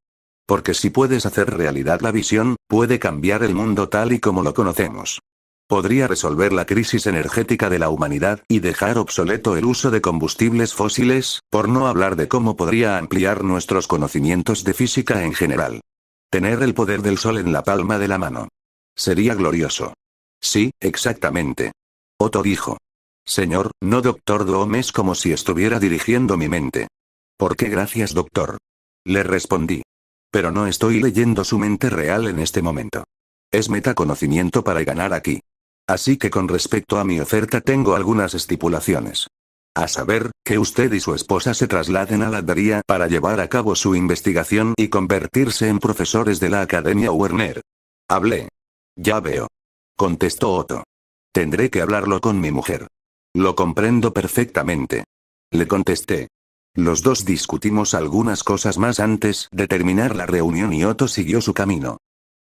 Porque si puedes hacer realidad la visión, puede cambiar el mundo tal y como lo conocemos. Podría resolver la crisis energética de la humanidad y dejar obsoleto el uso de combustibles fósiles, por no hablar de cómo podría ampliar nuestros conocimientos de física en general. Tener el poder del sol en la palma de la mano. Sería glorioso. Sí, exactamente. Otto dijo. Señor, no Dr. Doom, es como si estuviera dirigiendo mi mente. ¿Por qué gracias, doctor? Le respondí. Pero no estoy leyendo su mente real en este momento. Es metaconocimiento para ganar aquí. Así que con respecto a mi oferta tengo algunas estipulaciones. A saber, que usted y su esposa se trasladen a Latveria para llevar a cabo su investigación y convertirse en profesores de la Academia Werner. Hablé. Ya veo. Contestó Otto. Tendré que hablarlo con mi mujer. Lo comprendo perfectamente. Le contesté. Los dos discutimos algunas cosas más antes de terminar la reunión y Otto siguió su camino.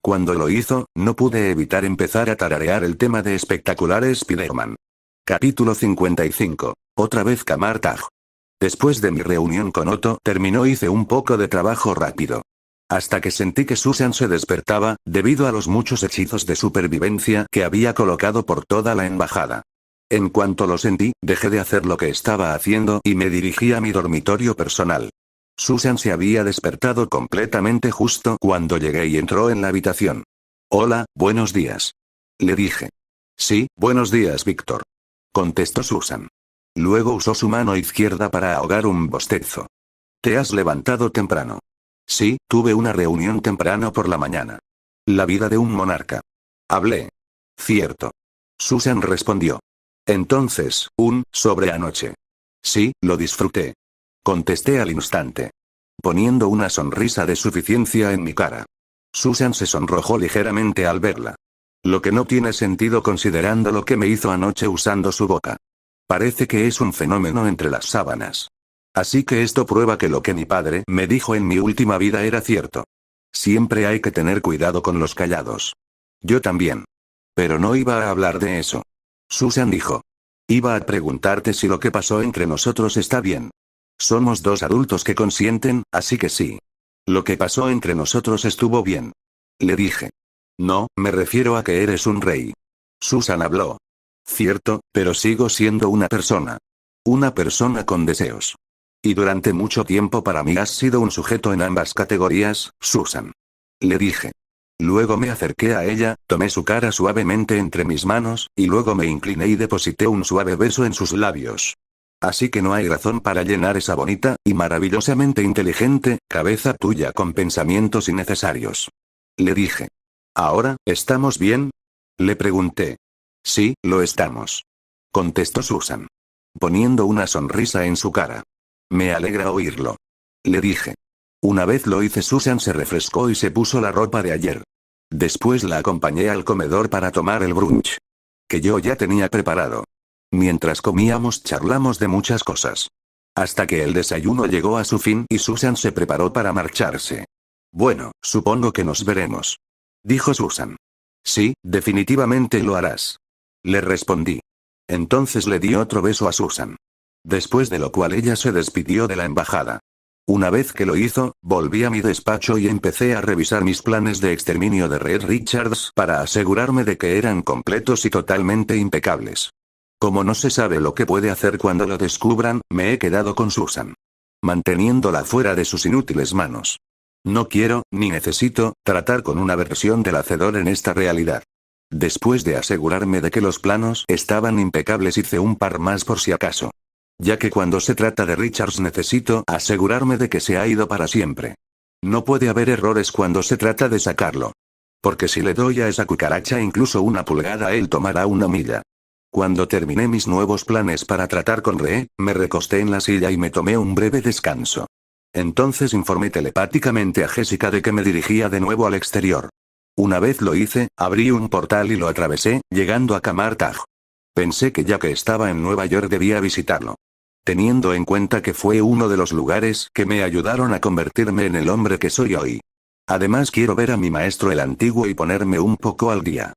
Cuando lo hizo, no pude evitar empezar a tararear el tema de Espectacular Spider-Man. Capítulo 55. Otra vez Kamar-Taj. Después de mi reunión con Otto terminó hice un poco de trabajo rápido. hasta que sentí que Susan se despertaba, debido a los muchos hechizos de supervivencia que había colocado por toda la embajada. En cuanto lo sentí, dejé de hacer lo que estaba haciendo y me dirigí a mi dormitorio personal. Susan se había despertado completamente justo cuando llegué y entró en la habitación. Hola, buenos días. Le dije. Sí, buenos días, Víctor. Contestó Susan. Luego usó su mano izquierda para ahogar un bostezo. ¿Te has levantado temprano? Sí, tuve una reunión temprano por la mañana. La vida de un monarca. Hablé. Cierto. Susan respondió. Entonces, sobre anoche. Sí, lo disfruté. Contesté al instante. Poniendo una sonrisa de suficiencia en mi cara. Susan se sonrojó ligeramente al verla. Lo que no tiene sentido considerando lo que me hizo anoche usando su boca. Parece que es un fenómeno entre las sábanas. Así que esto prueba que lo que mi padre me dijo en mi última vida era cierto. Siempre hay que tener cuidado con los callados. Yo también. Pero no iba a hablar de eso. Susan dijo. Iba a preguntarte si lo que pasó entre nosotros está bien. Somos dos adultos que consienten, así que sí. Lo que pasó entre nosotros estuvo bien. Le dije. No, me refiero a que eres un rey. Susan habló. Cierto, pero sigo siendo una persona. Una persona con deseos. Y durante mucho tiempo para mí has sido un sujeto en ambas categorías, Susan. Le dije. Luego me acerqué a ella, tomé su cara suavemente entre mis manos, y luego me incliné y deposité un suave beso en sus labios. Así que no hay razón para llenar esa bonita, y maravillosamente inteligente, cabeza tuya con pensamientos innecesarios. Le dije. ¿Ahora, estamos bien? Le pregunté. Sí, lo estamos. Contestó Susan. Poniendo una sonrisa en su cara. Me alegra oírlo. Le dije. Una vez lo hice, Susan se refrescó y se puso la ropa de ayer. Después la acompañé al comedor para tomar el brunch. Que yo ya tenía preparado. Mientras comíamos charlamos de muchas cosas. Hasta que el desayuno llegó a su fin y Susan se preparó para marcharse. Bueno, supongo que nos veremos. Dijo Susan. Sí, definitivamente lo harás. Le respondí. Entonces le di otro beso a Susan. Después de lo cual ella se despidió de la embajada. Una vez que lo hizo, volví a mi despacho y empecé a revisar mis planes de exterminio de Red Richards para asegurarme de que eran completos y totalmente impecables. Como no se sabe lo que puede hacer cuando lo descubran, me he quedado con Susan. Manteniéndola fuera de sus inútiles manos. No quiero, ni necesito, tratar con una versión del hacedor en esta realidad. Después de asegurarme de que los planos estaban impecables, hice un par más por si acaso. Ya que cuando se trata de Richards necesito asegurarme de que se ha ido para siempre. No puede haber errores cuando se trata de sacarlo. Porque si le doy a esa cucaracha incluso una pulgada, él tomará una milla. Cuando terminé mis nuevos planes para tratar con Ree, me recosté en la silla y me tomé un breve descanso. Entonces informé telepáticamente a Jessica de que me dirigía de nuevo al exterior. Una vez lo hice, abrí un portal y lo atravesé, llegando a Camartag. Pensé que ya que estaba en Nueva York debía visitarlo. Teniendo en cuenta que fue uno de los lugares que me ayudaron a convertirme en el hombre que soy hoy. Además quiero ver a mi maestro el antiguo y ponerme un poco al día.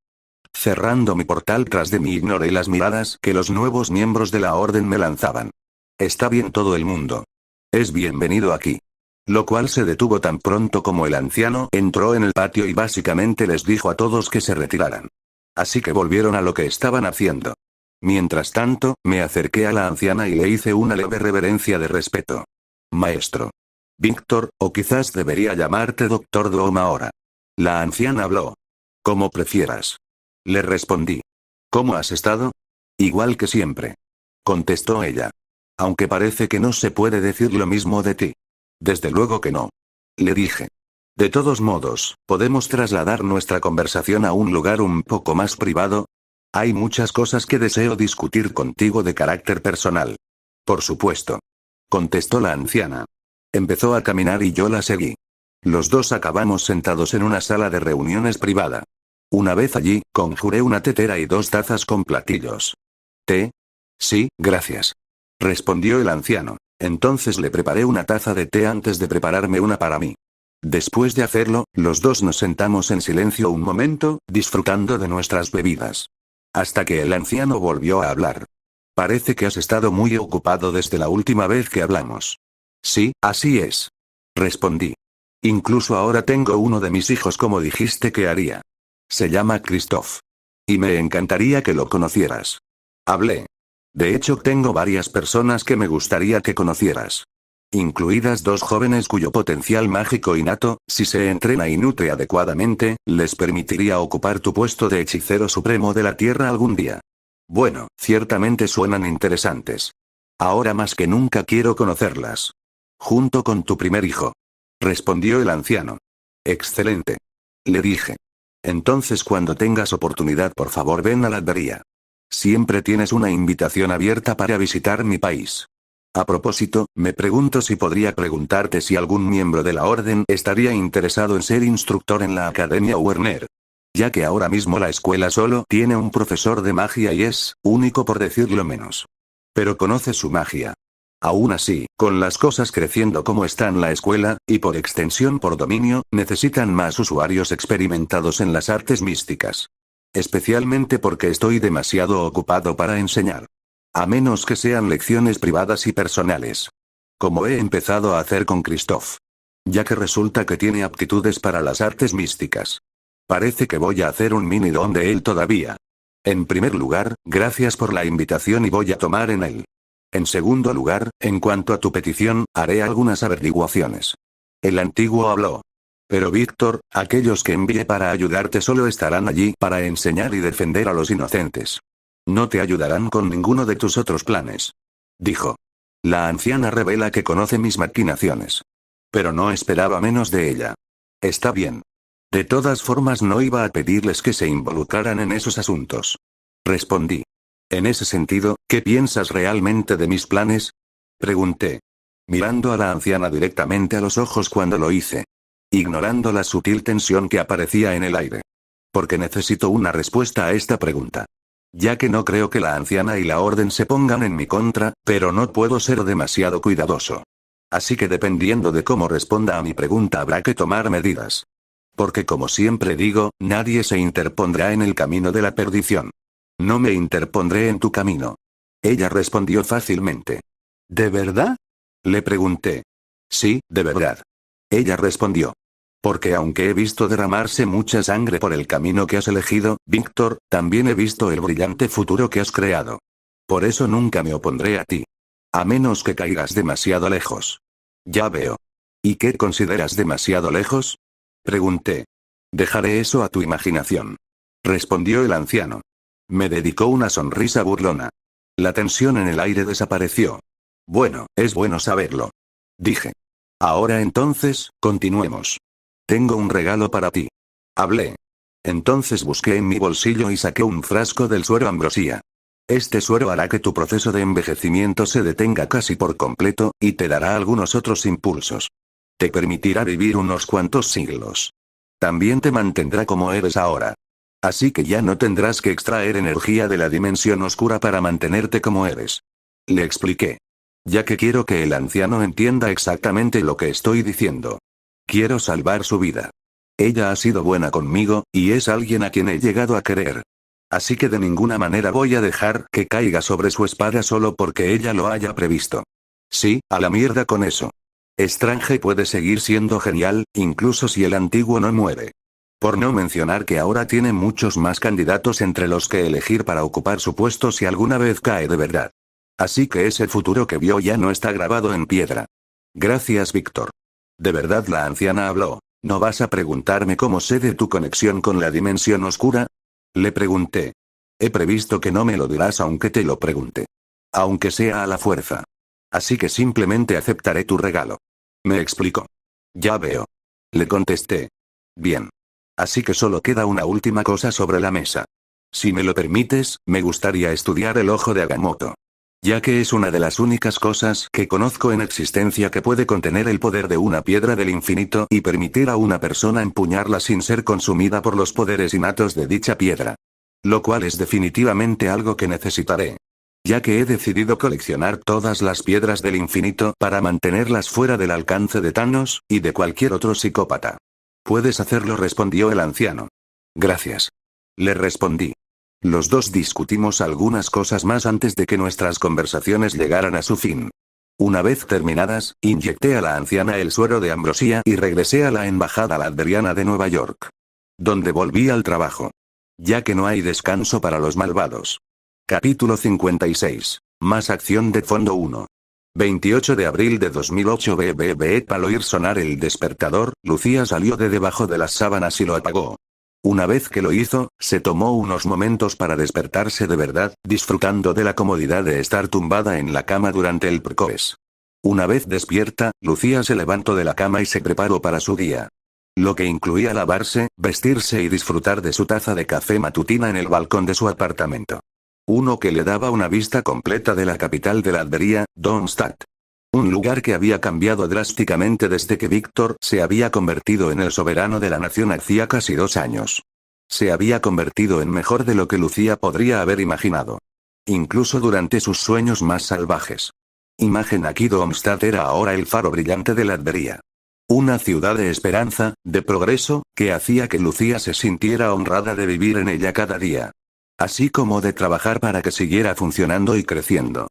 Cerrando mi portal tras de mí, ignoré las miradas que los nuevos miembros de la orden me lanzaban. Está bien todo el mundo. Es bienvenido aquí. Lo cual se detuvo tan pronto como el anciano entró en el patio y básicamente les dijo a todos que se retiraran. Así que volvieron a lo que estaban haciendo. Mientras tanto, me acerqué a la anciana y le hice una leve reverencia de respeto. Maestro. Víctor, o quizás debería llamarte Doctor Doom ahora. La anciana habló. Como prefieras. Le respondí. ¿Cómo has estado? Igual que siempre. Contestó ella. Aunque parece que no se puede decir lo mismo de ti. Desde luego que no. Le dije. De todos modos, ¿podemos trasladar nuestra conversación a un lugar un poco más privado? Hay muchas cosas que deseo discutir contigo de carácter personal. Por supuesto. Contestó la anciana. Empezó a caminar y yo la seguí. Los dos acabamos sentados en una sala de reuniones privada. Una vez allí, conjuré una tetera y 2 tazas con platillos. ¿Té? Sí, gracias. Respondió el anciano. Entonces le preparé una taza de té antes de prepararme una para mí. Después de hacerlo, los dos nos sentamos en silencio un momento, disfrutando de nuestras bebidas. Hasta que el anciano volvió a hablar. Parece que has estado muy ocupado desde la última vez que hablamos. Sí, así es. Respondí. Incluso ahora tengo uno de mis hijos como dijiste que haría. Se llama Christoph. Y me encantaría que lo conocieras. Hablé. De hecho, tengo varias personas que me gustaría que conocieras. Incluidas 2 jóvenes cuyo potencial mágico innato, si se entrena y nutre adecuadamente, les permitiría ocupar tu puesto de hechicero supremo de la Tierra algún día. Bueno, ciertamente suenan interesantes. Ahora más que nunca quiero conocerlas. Junto con tu primer hijo. Respondió el anciano. Excelente. Le dije. Entonces cuando tengas oportunidad por favor ven a la Albería. Siempre tienes una invitación abierta para visitar mi país. A propósito, me pregunto si podría preguntarte si algún miembro de la Orden estaría interesado en ser instructor en la Academia Werner. Ya que ahora mismo la escuela solo tiene un profesor de magia y es único por decirlo menos. Pero conoce su magia. Aún así, con las cosas creciendo como están la escuela, y por extensión por dominio, necesitan más usuarios experimentados en las artes místicas. Especialmente porque estoy demasiado ocupado para enseñar. A menos que sean lecciones privadas y personales. Como he empezado a hacer con Christoph. Ya que resulta que tiene aptitudes para las artes místicas. Parece que voy a hacer un mini don de él todavía. En primer lugar, gracias por la invitación y voy a tomar en él. En segundo lugar, en cuanto a tu petición, haré algunas averiguaciones. El antiguo habló. Pero Víctor, aquellos que envié para ayudarte solo estarán allí para enseñar y defender a los inocentes. No te ayudarán con ninguno de tus otros planes. Dijo. La anciana revela que conoce mis maquinaciones. Pero no esperaba menos de ella. Está bien. De todas formas no iba a pedirles que se involucraran en esos asuntos. Respondí. En ese sentido, ¿qué piensas realmente de mis planes? Pregunté. Mirando a la anciana directamente a los ojos cuando lo hice. Ignorando la sutil tensión que aparecía en el aire. Porque necesito una respuesta a esta pregunta. Ya que no creo que la anciana y la orden se pongan en mi contra, pero no puedo ser demasiado cuidadoso. Así que dependiendo de cómo responda a mi pregunta habrá que tomar medidas. Porque como siempre digo, nadie se interpondrá en el camino de la perdición. No me interpondré en tu camino. Ella respondió fácilmente. ¿De verdad? Le pregunté. Sí, de verdad. Ella respondió. Porque aunque he visto derramarse mucha sangre por el camino que has elegido, Víctor, también he visto el brillante futuro que has creado. Por eso nunca me opondré a ti. A menos que caigas demasiado lejos. Ya veo. ¿Y qué consideras demasiado lejos? Pregunté. Dejaré eso a tu imaginación. Respondió el anciano. Me dedicó una sonrisa burlona. La tensión en el aire desapareció. Bueno, es bueno saberlo. Dije. Ahora entonces, continuemos. Tengo un regalo para ti. Hablé. Entonces busqué en mi bolsillo y saqué un frasco del suero ambrosía. Este suero hará que tu proceso de envejecimiento se detenga casi por completo, y te dará algunos otros impulsos. Te permitirá vivir unos cuantos siglos. También te mantendrá como eres ahora. Así que ya no tendrás que extraer energía de la dimensión oscura para mantenerte como eres. Le expliqué. Ya que quiero que el anciano entienda exactamente lo que estoy diciendo. Quiero salvar su vida. Ella ha sido buena conmigo, y es alguien a quien he llegado a querer. Así que de ninguna manera voy a dejar que caiga sobre su espada solo porque ella lo haya previsto. Sí, a la mierda con eso. Strange puede seguir siendo genial, incluso si el antiguo no muere. Por no mencionar que ahora tiene muchos más candidatos entre los que elegir para ocupar su puesto si alguna vez cae de verdad. Así que ese futuro que vio ya no está grabado en piedra. Gracias, Víctor. De verdad la anciana habló. ¿No vas a preguntarme cómo sé de tu conexión con la dimensión oscura? Le pregunté. He previsto que no me lo dirás aunque te lo pregunte. Aunque sea a la fuerza. Así que simplemente aceptaré tu regalo. Me explicó. Ya veo. Le contesté. Bien. Así que solo queda una última cosa sobre la mesa. Si me lo permites, me gustaría estudiar el ojo de Agamotto. Ya que es una de las únicas cosas que conozco en existencia que puede contener el poder de una piedra del infinito y permitir a una persona empuñarla sin ser consumida por los poderes innatos de dicha piedra. Lo cual es definitivamente algo que necesitaré. Ya que he decidido coleccionar todas las piedras del infinito para mantenerlas fuera del alcance de Thanos, y de cualquier otro psicópata. Puedes hacerlo, respondió el anciano. Gracias. Le respondí. Los dos discutimos algunas cosas más antes de que nuestras conversaciones llegaran a su fin. Una vez terminadas, inyecté a la anciana el suero de ambrosía y regresé a la embajada ladveriana de Nueva York, donde volví al trabajo. Ya que no hay descanso para los malvados. Capítulo 56. Más acción de fondo 1. 28 de abril de 2008. Al oír sonar el despertador, Lucía salió de debajo de las sábanas y lo apagó. Una vez que lo hizo, se tomó unos momentos para despertarse de verdad, disfrutando de la comodidad de estar tumbada en la cama durante el precoes. Una vez despierta, Lucía se levantó de la cama y se preparó para su día. Lo que incluía lavarse, vestirse y disfrutar de su taza de café matutina en el balcón de su apartamento. Uno que le daba una vista completa de la capital de la Latveria, Darmstadt. Un lugar que había cambiado drásticamente desde que Víctor se había convertido en el soberano de la nación hacía casi 2 años. Se había convertido en mejor de lo que Lucía podría haber imaginado. Incluso durante sus sueños más salvajes. Imagen aquí: Darmstadt era ahora el faro brillante de la Latveria. Una ciudad de esperanza, de progreso, que hacía que Lucía se sintiera honrada de vivir en ella cada día. Así como de trabajar para que siguiera funcionando y creciendo.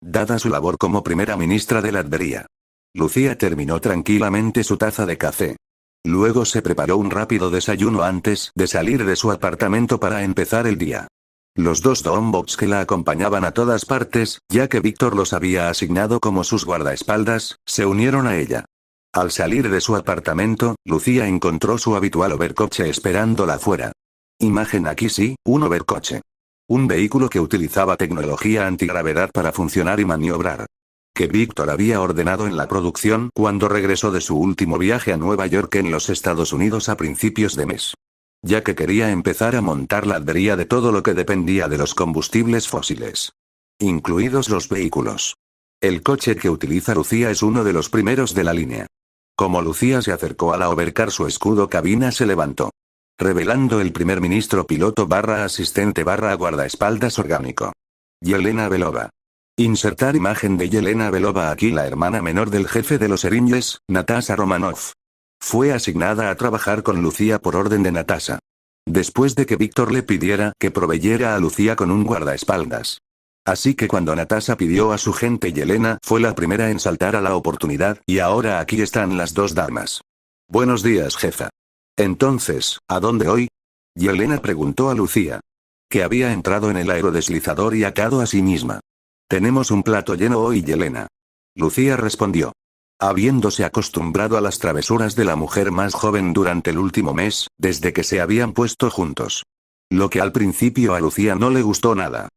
Dada su labor como primera ministra de la Latveria. Lucía terminó tranquilamente su taza de café. Luego se preparó un rápido desayuno antes de salir de su apartamento para empezar el día. Los 2 Dombots que la acompañaban a todas partes, ya que Víctor los había asignado como sus guardaespaldas, se unieron a ella. Al salir de su apartamento, Lucía encontró su habitual overcoche esperándola afuera. Imagen aquí: sí, un overcoche. Un vehículo que utilizaba tecnología antigravedad para funcionar y maniobrar. Que Víctor había ordenado en la producción cuando regresó de su último viaje a Nueva York en los Estados Unidos a principios de mes. Ya que quería empezar a montar la Latveria de todo lo que dependía de los combustibles fósiles. Incluidos los vehículos. El coche que utiliza Lucía es uno de los primeros de la línea. Como Lucía se acercó a la overcar, su escudo cabina se levantó. Revelando el primer ministro piloto / asistente / guardaespaldas orgánico. Yelena Belova. Insertar imagen de Yelena Belova aquí: la hermana menor del jefe de los Eringes, Natasha Romanov. Fue asignada a trabajar con Lucía por orden de Natasha. Después de que Víctor le pidiera que proveyera a Lucía con un guardaespaldas. Así que cuando Natasha pidió a su gente, Yelena fue la primera en saltar a la oportunidad, y ahora aquí están las 2 damas. Buenos días, jefa. Entonces, ¿a dónde hoy? Yelena preguntó a Lucía. Que había entrado en el aerodeslizador y atado a sí misma. Tenemos un plato lleno hoy, Yelena. Lucía respondió. Habiéndose acostumbrado a las travesuras de la mujer más joven durante el último mes, desde que se habían puesto juntos. Lo que al principio a Lucía no le gustó nada.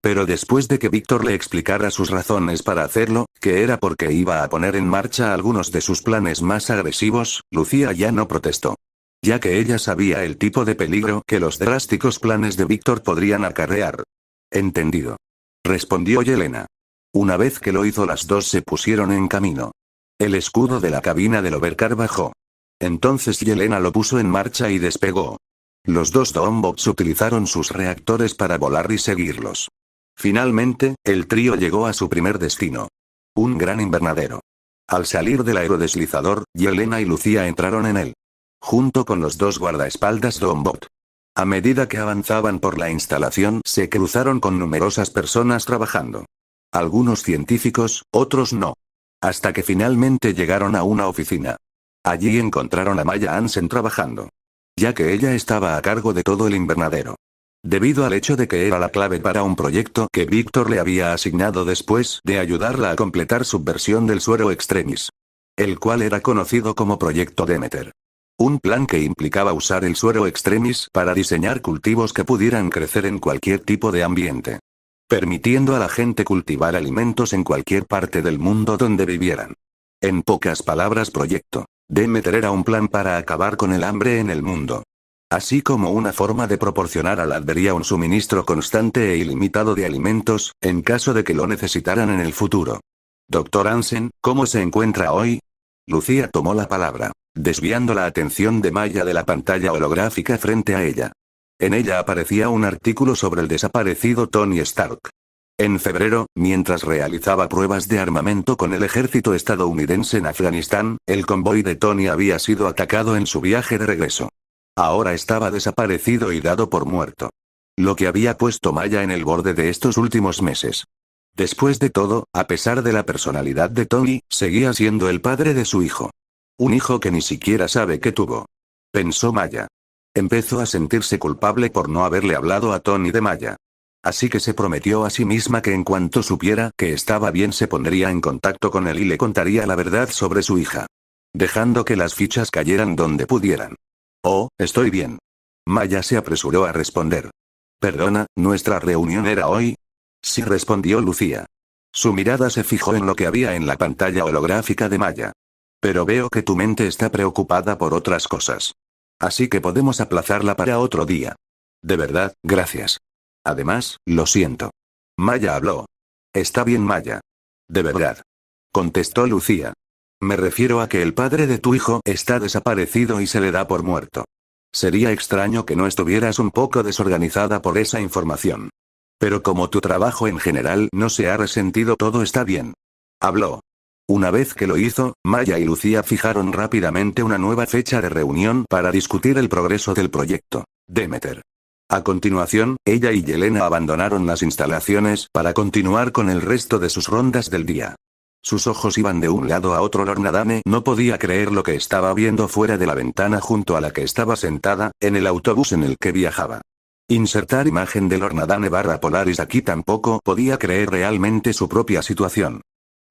Pero después de que Víctor le explicara sus razones para hacerlo, que era porque iba a poner en marcha algunos de sus planes más agresivos, Lucía ya no protestó. Ya que ella sabía el tipo de peligro que los drásticos planes de Víctor podrían acarrear. Entendido. Respondió Yelena. Una vez que lo hizo, las 2 se pusieron en camino. El escudo de la cabina del overcar bajó. Entonces Yelena lo puso en marcha y despegó. Los 2 Dombots utilizaron sus reactores para volar y seguirlos. Finalmente, el trío llegó a su primer destino. Un gran invernadero. Al salir del aerodeslizador, Yelena y Lucía entraron en él. Junto con los 2 guardaespaldas Dombot. A medida que avanzaban por la instalación, se cruzaron con numerosas personas trabajando. Algunos científicos, otros no. Hasta que finalmente llegaron a una oficina. Allí encontraron a Maya Hansen trabajando. Ya que ella estaba a cargo de todo el invernadero. Debido al hecho de que era la clave para un proyecto que Víctor le había asignado después de ayudarla a completar su versión del suero Extremis. El cual era conocido como Proyecto Demeter. Un plan que implicaba usar el suero Extremis para diseñar cultivos que pudieran crecer en cualquier tipo de ambiente. Permitiendo a la gente cultivar alimentos en cualquier parte del mundo donde vivieran. En pocas palabras, Proyecto Demeter era un plan para acabar con el hambre en el mundo. Así como una forma de proporcionar a la Latveria un suministro constante e ilimitado de alimentos, en caso de que lo necesitaran en el futuro. Dr. Hansen, ¿cómo se encuentra hoy? Lucía tomó la palabra, desviando la atención de Maya de la pantalla holográfica frente a ella. En ella aparecía un artículo sobre el desaparecido Tony Stark. En febrero, mientras realizaba pruebas de armamento con el ejército estadounidense en Afganistán, el convoy de Tony había sido atacado en su viaje de regreso. Ahora estaba desaparecido y dado por muerto. Lo que había puesto Maya en el borde de estos últimos meses. Después de todo, a pesar de la personalidad de Tony, seguía siendo el padre de su hijo. Un hijo que ni siquiera sabe que tuvo. Pensó Maya. Empezó a sentirse culpable por no haberle hablado a Tony de Maya. Así que se prometió a sí misma que en cuanto supiera que estaba bien se pondría en contacto con él y le contaría la verdad sobre su hija. Dejando que las fichas cayeran donde pudieran. Oh, estoy bien. Maya se apresuró a responder. Perdona, ¿nuestra reunión era hoy? Sí, respondió Lucía. Su mirada se fijó en lo que había en la pantalla holográfica de Maya. Pero veo que tu mente está preocupada por otras cosas. Así que podemos aplazarla para otro día. De verdad, gracias. Además, lo siento. Maya habló. Está bien, Maya. De verdad. Contestó Lucía. Me refiero a que el padre de tu hijo está desaparecido y se le da por muerto. Sería extraño que no estuvieras un poco desorganizada por esa información. Pero como tu trabajo en general no se ha resentido, todo está bien. Habló. Una vez que lo hizo, Maya y Lucía fijaron rápidamente una nueva fecha de reunión para discutir el progreso del proyecto, Demeter. A continuación, ella y Yelena abandonaron las instalaciones para continuar con el resto de sus rondas del día. Sus ojos iban de un lado a otro. Lorna Dane no podía creer lo que estaba viendo fuera de la ventana junto a la que estaba sentada, en el autobús en el que viajaba. Insertar imagen de Lorna Dane / Polaris. Aquí tampoco podía creer realmente su propia situación.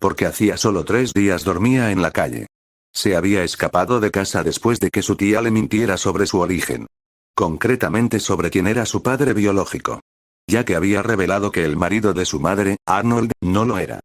Porque hacía solo 3 días dormía en la calle. Se había escapado de casa después de que su tía le mintiera sobre su origen. Concretamente sobre quién era su padre biológico. Ya que había revelado que el marido de su madre, Arnold, no lo era.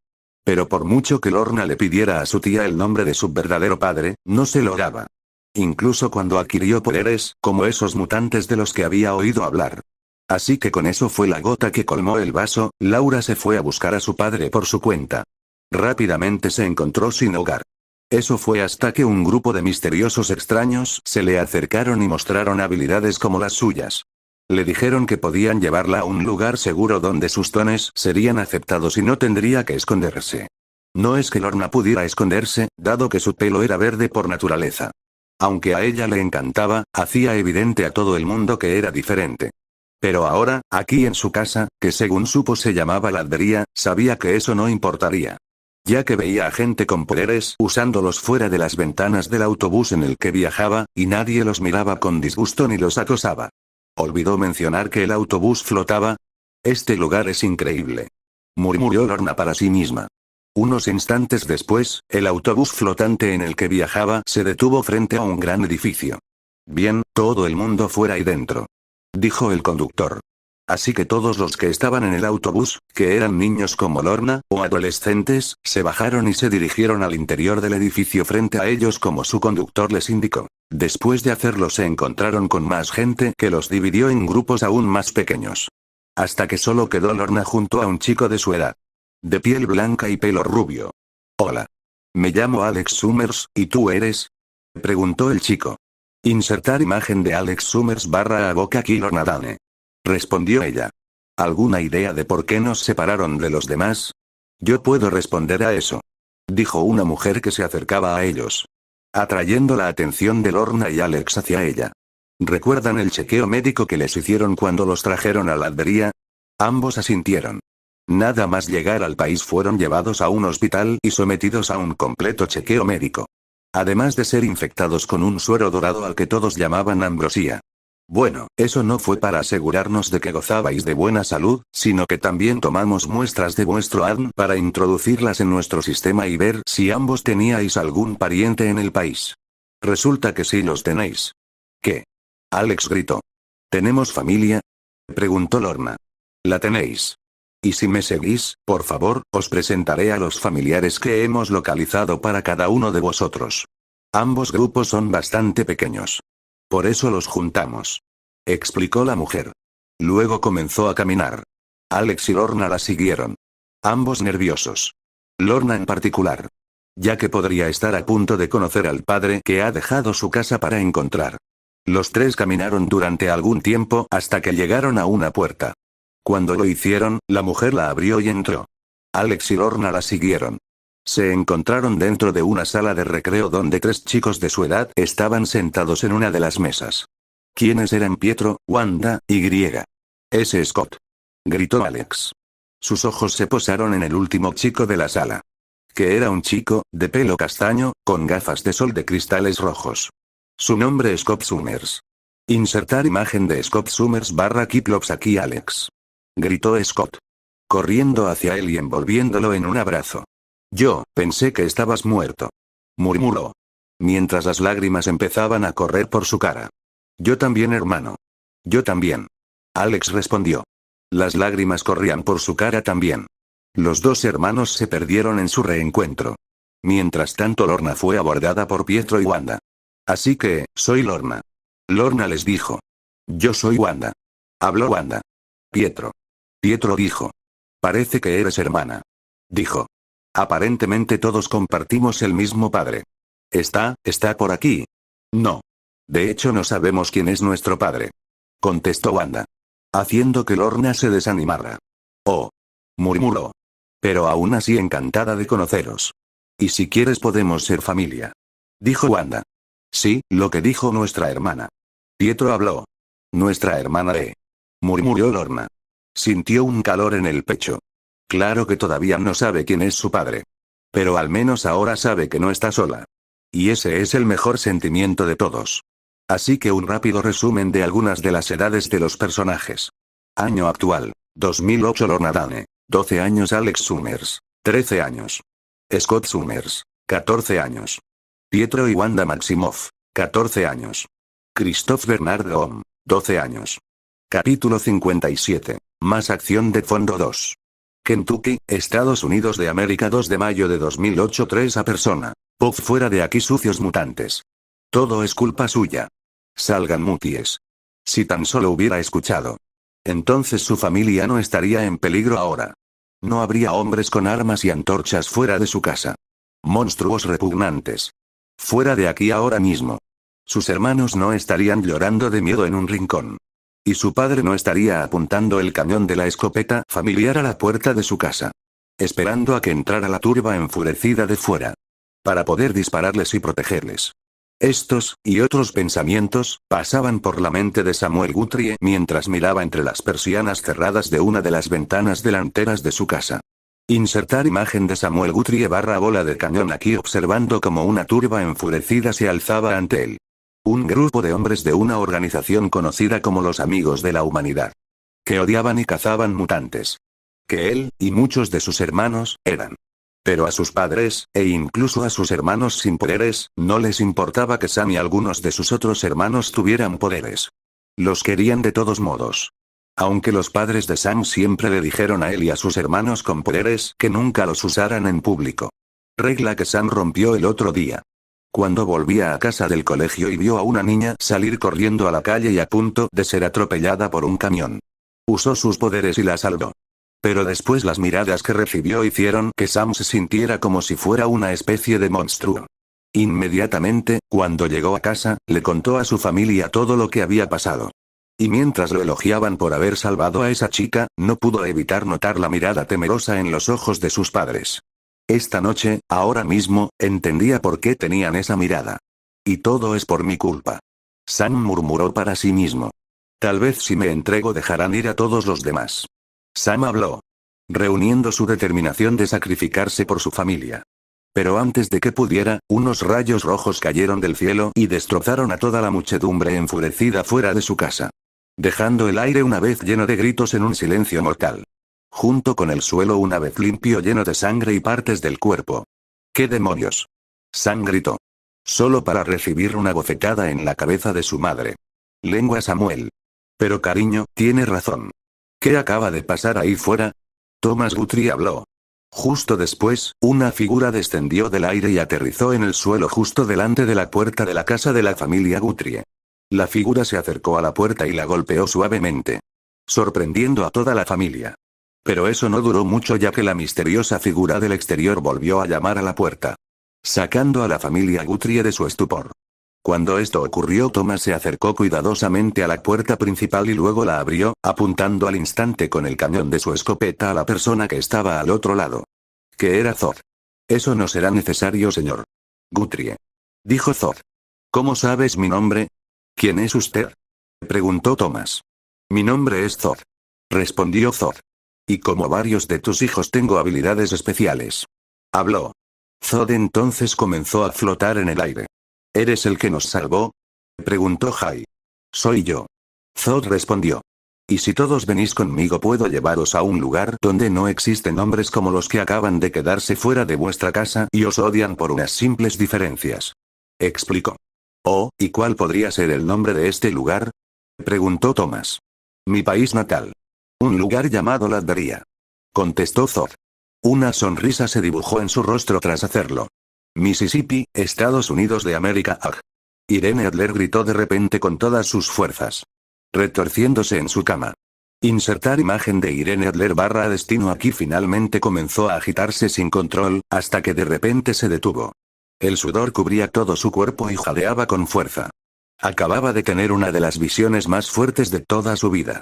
Pero por mucho que Lorna le pidiera a su tía el nombre de su verdadero padre, no se lo daba. Incluso cuando adquirió poderes, como esos mutantes de los que había oído hablar. Así que con eso fue la gota que colmó el vaso. Laura se fue a buscar a su padre por su cuenta. Rápidamente se encontró sin hogar. Eso fue hasta que un grupo de misteriosos extraños se le acercaron y mostraron habilidades como las suyas. Le dijeron que podían llevarla a un lugar seguro donde sus dones serían aceptados y no tendría que esconderse. No es que Lorna pudiera esconderse, dado que su pelo era verde por naturaleza. Aunque a ella le encantaba, hacía evidente a todo el mundo que era diferente. Pero ahora, aquí en su casa, que según supo se llamaba la Albería, sabía que eso no importaría. Ya que veía a gente con poderes usándolos fuera de las ventanas del autobús en el que viajaba, y nadie los miraba con disgusto ni los acosaba. ¿Olvidó mencionar que el autobús flotaba? Este lugar es increíble. Murmuró Lorna para sí misma. Unos instantes después, el autobús flotante en el que viajaba se detuvo frente a un gran edificio. Bien, todo el mundo fuera y dentro. Dijo el conductor. Así que todos los que estaban en el autobús, que eran niños como Lorna, o adolescentes, se bajaron y se dirigieron al interior del edificio frente a ellos como su conductor les indicó. Después de hacerlo se encontraron con más gente que los dividió en grupos aún más pequeños. Hasta que solo quedó Lorna junto a un chico de su edad. De piel blanca y pelo rubio. Hola. Me llamo Alex Summers, ¿y tú eres? Preguntó el chico. Insertar imagen de Alex Summers / Avoca aquí Lorna Dane. Respondió ella. ¿Alguna idea de por qué nos separaron de los demás? Yo puedo responder a eso. Dijo una mujer que se acercaba a ellos. Atrayendo la atención de Lorna y Alex hacia ella. ¿Recuerdan el chequeo médico que les hicieron cuando los trajeron a la Albería? Ambos asintieron. Nada más llegar al país fueron llevados a un hospital y sometidos a un completo chequeo médico. Además de ser infectados con un suero dorado al que todos llamaban ambrosía. Bueno, eso no fue para asegurarnos de que gozabais de buena salud, sino que también tomamos muestras de vuestro ADN para introducirlas en nuestro sistema y ver si ambos teníais algún pariente en el país. Resulta que sí los tenéis. ¿Qué? Alex gritó. ¿Tenemos familia? Preguntó Lorna. La tenéis. Y si me seguís, por favor, os presentaré a los familiares que hemos localizado para cada uno de vosotros. Ambos grupos son bastante pequeños. Por eso los juntamos. Explicó la mujer. Luego comenzó a caminar. Alex y Lorna la siguieron. Ambos nerviosos. Lorna en particular. Ya que podría estar a punto de conocer al padre que ha dejado su casa para encontrar. Los tres caminaron durante algún tiempo hasta que llegaron a una puerta. Cuando lo hicieron, la mujer la abrió y entró. Alex y Lorna la siguieron. Se encontraron dentro de una sala de recreo donde 3 chicos de su edad estaban sentados en una de las mesas. ¿Quiénes eran Pietro, Wanda, y? Ese Scott. Gritó Alex. Sus ojos se posaron en el último chico de la sala. Que era un chico, de pelo castaño, con gafas de sol de cristales rojos. Su nombre es Scott Summers. Insertar imagen de Scott Summers / Kiplops aquí Alex. Gritó Scott. Corriendo hacia él y envolviéndolo en un abrazo. Yo, pensé que estabas muerto. Murmuró. Mientras las lágrimas empezaban a correr por su cara. Yo también, hermano. Yo también. Alex respondió. Las lágrimas corrían por su cara también. Los dos hermanos se perdieron en su reencuentro. Mientras tanto Lorna fue abordada por Pietro y Wanda. Así que, soy Lorna. Lorna les dijo. Yo soy Wanda. Habló Wanda. Pietro. Pietro dijo. Parece que eres hermana. Dijo. Aparentemente todos compartimos el mismo padre. ¿Está por aquí? No. De hecho no sabemos quién es nuestro padre. Contestó Wanda. Haciendo que Lorna se desanimara. Oh. Murmuró. Pero aún así encantada de conoceros. Y si quieres podemos ser familia. Dijo Wanda. Sí, lo que dijo nuestra hermana. Pietro habló. Nuestra hermana murmuró Lorna. Sintió un calor en el pecho. Claro que todavía no sabe quién es su padre. Pero al menos ahora sabe que no está sola. Y ese es el mejor sentimiento de todos. Así que un rápido resumen de algunas de las edades de los personajes. Año actual, 2008 Lorna Dane, 12 años Alex Summers, 13 años. Scott Summers, 14 años. Pietro y Wanda Maximoff, 14 años. Christoph Bernard Ohm, 12 años. Capítulo 57, más acción de fondo 2. Kentucky, Estados Unidos de América 2 de mayo de 2008 3 a persona. Puff fuera de aquí sucios mutantes. Todo es culpa suya. Salgan muties. Si tan solo hubiera escuchado. Entonces su familia no estaría en peligro ahora. No habría hombres con armas y antorchas fuera de su casa. Monstruos repugnantes. Fuera de aquí ahora mismo. Sus hermanos no estarían llorando de miedo en un rincón. Y su padre no estaría apuntando el cañón de la escopeta familiar a la puerta de su casa. Esperando a que entrara la turba enfurecida de fuera. Para poder dispararles y protegerles. Estos, y otros pensamientos, pasaban por la mente de Samuel Guthrie mientras miraba entre las persianas cerradas de una de las ventanas delanteras de su casa. Insertar imagen de Samuel Guthrie / bola de cañón aquí observando como una turba enfurecida se alzaba ante él. Un grupo de hombres de una organización conocida como los Amigos de la Humanidad. Que odiaban y cazaban mutantes. Que él, y muchos de sus hermanos, eran. Pero a sus padres, e incluso a sus hermanos sin poderes, no les importaba que Sam y algunos de sus otros hermanos tuvieran poderes. Los querían de todos modos. Aunque los padres de Sam siempre le dijeron a él y a sus hermanos con poderes que nunca los usaran en público. Regla que Sam rompió el otro día. Cuando volvía a casa del colegio y vio a una niña salir corriendo a la calle y a punto de ser atropellada por un camión. Usó sus poderes y la salvó. Pero después las miradas que recibió hicieron que Sam se sintiera como si fuera una especie de monstruo. Inmediatamente, cuando llegó a casa, le contó a su familia todo lo que había pasado. Y mientras lo elogiaban por haber salvado a esa chica, no pudo evitar notar la mirada temerosa en los ojos de sus padres. Esta noche, ahora mismo, entendía por qué tenían esa mirada. Y todo es por mi culpa. Sam murmuró para sí mismo. Tal vez si me entrego dejarán ir a todos los demás. Sam habló. Reuniendo su determinación de sacrificarse por su familia. Pero antes de que pudiera, unos rayos rojos cayeron del cielo y destrozaron a toda la muchedumbre enfurecida fuera de su casa. Dejando el aire una vez lleno de gritos en un silencio mortal. Junto con el suelo una vez limpio lleno de sangre y partes del cuerpo. ¿Qué demonios? Sam gritó. Solo para recibir una bofetada en la cabeza de su madre. Lengua Samuel. Pero cariño, tiene razón. ¿Qué acaba de pasar ahí fuera? Thomas Guthrie habló. Justo después, una figura descendió del aire y aterrizó en el suelo justo delante de la puerta de la casa de la familia Guthrie. La figura se acercó a la puerta y la golpeó suavemente. Sorprendiendo a toda la familia. Pero eso no duró mucho ya que la misteriosa figura del exterior volvió a llamar a la puerta. Sacando a la familia Guthrie de su estupor. Cuando esto ocurrió, Thomas se acercó cuidadosamente a la puerta principal y luego la abrió, apuntando al instante con el cañón de su escopeta a la persona que estaba al otro lado. Que era Thor. Eso no será necesario, señor Guthrie. Dijo Thor. ¿Cómo sabes mi nombre? ¿Quién es usted? Preguntó Thomas. Mi nombre es Thor. Respondió Thor. Y como varios de tus hijos tengo habilidades especiales. Habló. Zod entonces comenzó a flotar en el aire. ¿Eres el que nos salvó? Preguntó Jai. Soy yo. Zod respondió. Y si todos venís conmigo puedo llevaros a un lugar donde no existen hombres como los que acaban de quedarse fuera de vuestra casa y os odian por unas simples diferencias. Explicó. Oh, ¿y cuál podría ser el nombre de este lugar? Preguntó Thomas. Mi país natal. Un lugar llamado Latveria. Contestó Zod. Una sonrisa se dibujó en su rostro tras hacerlo. Mississippi, Estados Unidos de América. ¡Aj! Irene Adler gritó de repente con todas sus fuerzas. Retorciéndose en su cama. Insertar imagen de Irene Adler / destino. Aquí finalmente comenzó a agitarse sin control, hasta que de repente se detuvo. El sudor cubría todo su cuerpo y jadeaba con fuerza. Acababa de tener una de las visiones más fuertes de toda su vida.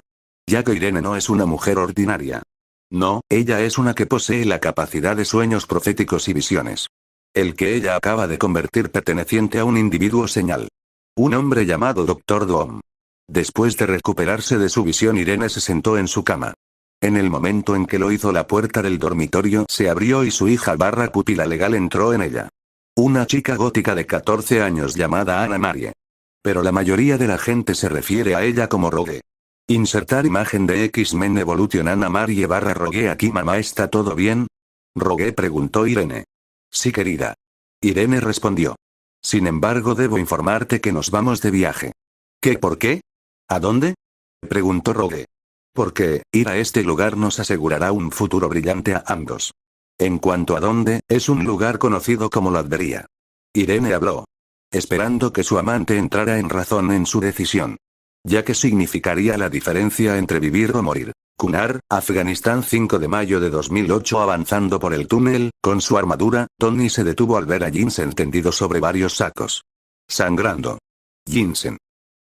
Ya que Irene no es una mujer ordinaria. No, ella es una que posee la capacidad de sueños proféticos y visiones. El que ella acaba de convertir perteneciente a un individuo señal. Un hombre llamado Dr. Doom. Después de recuperarse de su visión, Irene se sentó en su cama. En el momento en que lo hizo, la puerta del dormitorio se abrió y su hija / pupila legal entró en ella. Una chica gótica de 14 años llamada Anna Marie. Pero la mayoría de la gente se refiere a ella como Rogue. Insertar imagen de X-Men Evolution Anna Marie / Rogue. Aquí mamá, ¿está todo bien? Rogue preguntó Irene. Sí, querida. Irene respondió. Sin embargo, debo informarte que nos vamos de viaje. ¿Qué? ¿Por qué? ¿A dónde? Preguntó Rogue. Porque, ir a este lugar nos asegurará un futuro brillante a ambos. En cuanto a dónde, es un lugar conocido como Latveria. Irene habló. Esperando que su amante entrara en razón en su decisión. Ya que significaría la diferencia entre vivir o morir. Kunar, Afganistán, 5 de mayo de 2008. Avanzando por el túnel, con su armadura, Tony se detuvo al ver a Jinsen tendido sobre varios sacos. Sangrando. Jinsen.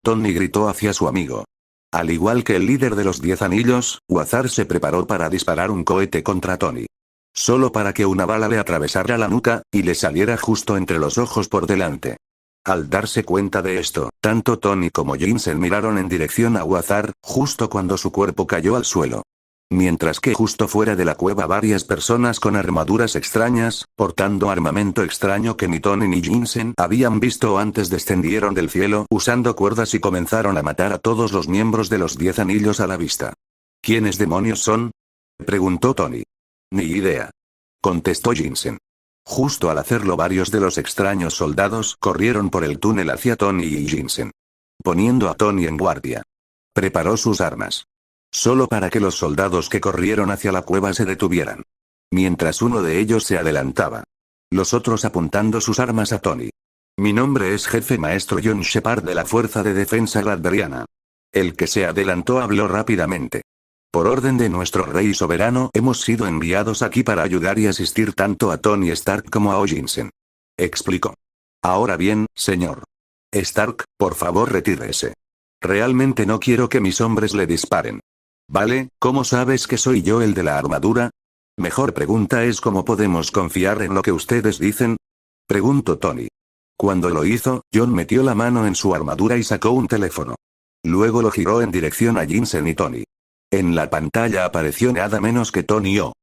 Tony gritó hacia su amigo. Al igual que el líder de los 10 anillos, Quasar se preparó para disparar un cohete contra Tony. Solo para que una bala le atravesara la nuca, y le saliera justo entre los ojos por delante. Al darse cuenta de esto, tanto Tony como Jinsen miraron en dirección a Quasar, justo cuando su cuerpo cayó al suelo. Mientras que justo fuera de la cueva varias personas con armaduras extrañas, portando armamento extraño que ni Tony ni Jinsen habían visto antes, descendieron del cielo usando cuerdas y comenzaron a matar a todos los miembros de los 10 anillos a la vista. ¿Quiénes demonios son? Preguntó Tony. Ni idea. Contestó Jinsen. Justo al hacerlo, varios de los extraños soldados corrieron por el túnel hacia Tony y Jinsen. Poniendo a Tony en guardia. Preparó sus armas. Solo para que los soldados que corrieron hacia la cueva se detuvieran. Mientras uno de ellos se adelantaba. Los otros apuntando sus armas a Tony. Mi nombre es Jefe Maestro John Shepard de la Fuerza de Defensa Latveriana. El que se adelantó habló rápidamente. Por orden de nuestro rey soberano, hemos sido enviados aquí para ayudar y asistir tanto a Tony Stark como a Jinsen. Explicó. Ahora bien, señor Stark, por favor retírese. Realmente no quiero que mis hombres le disparen. Vale, ¿cómo sabes que soy yo el de la armadura? Mejor pregunta es ¿cómo podemos confiar en lo que ustedes dicen? Preguntó Tony. Cuando lo hizo, John metió la mano en su armadura y sacó un teléfono. Luego lo giró en dirección a Jinsen y Tony. En la pantalla apareció nada menos que Tony O.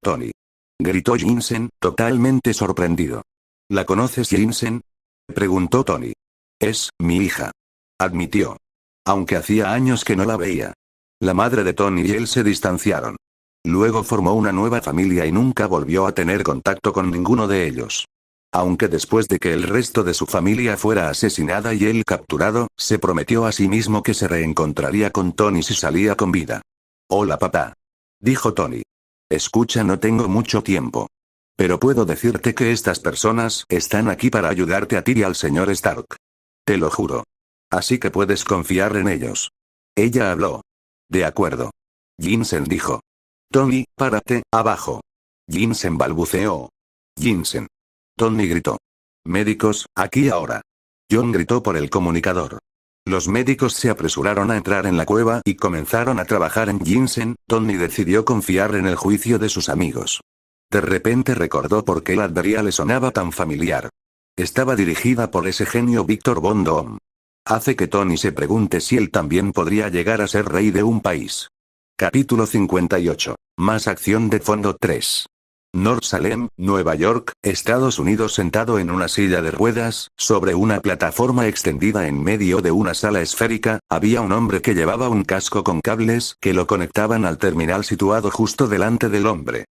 Tony. Gritó Jinsen, totalmente sorprendido. ¿La conoces, Jinsen? Preguntó Tony. Es mi hija. Admitió. Aunque hacía años que no la veía. La madre de Tony y él se distanciaron. Luego formó una nueva familia y nunca volvió a tener contacto con ninguno de ellos. Aunque después de que el resto de su familia fuera asesinada y él capturado, se prometió a sí mismo que se reencontraría con Tony si salía con vida. Hola papá. Dijo Tony. Escucha, no tengo mucho tiempo. Pero puedo decirte que estas personas están aquí para ayudarte a ti y al señor Stark. Te lo juro. Así que puedes confiar en ellos. Ella habló. De acuerdo. Jinsen dijo. Tony, párate, abajo. Jinsen balbuceó. Jinsen. Tony gritó. Médicos, aquí ahora. John gritó por el comunicador. Los médicos se apresuraron a entrar en la cueva y comenzaron a trabajar en Jinsen. Tony decidió confiar en el juicio de sus amigos. De repente recordó por qué Latveria le sonaba tan familiar. Estaba dirigida por ese genio Victor Von Doom. Hace que Tony se pregunte si él también podría llegar a ser rey de un país. Capítulo 58. Más acción de fondo 3. North Salem, Nueva York, Estados Unidos. Sentado en una silla de ruedas, sobre una plataforma extendida en medio de una sala esférica, había un hombre que llevaba un casco con cables que lo conectaban al terminal situado justo delante del hombre,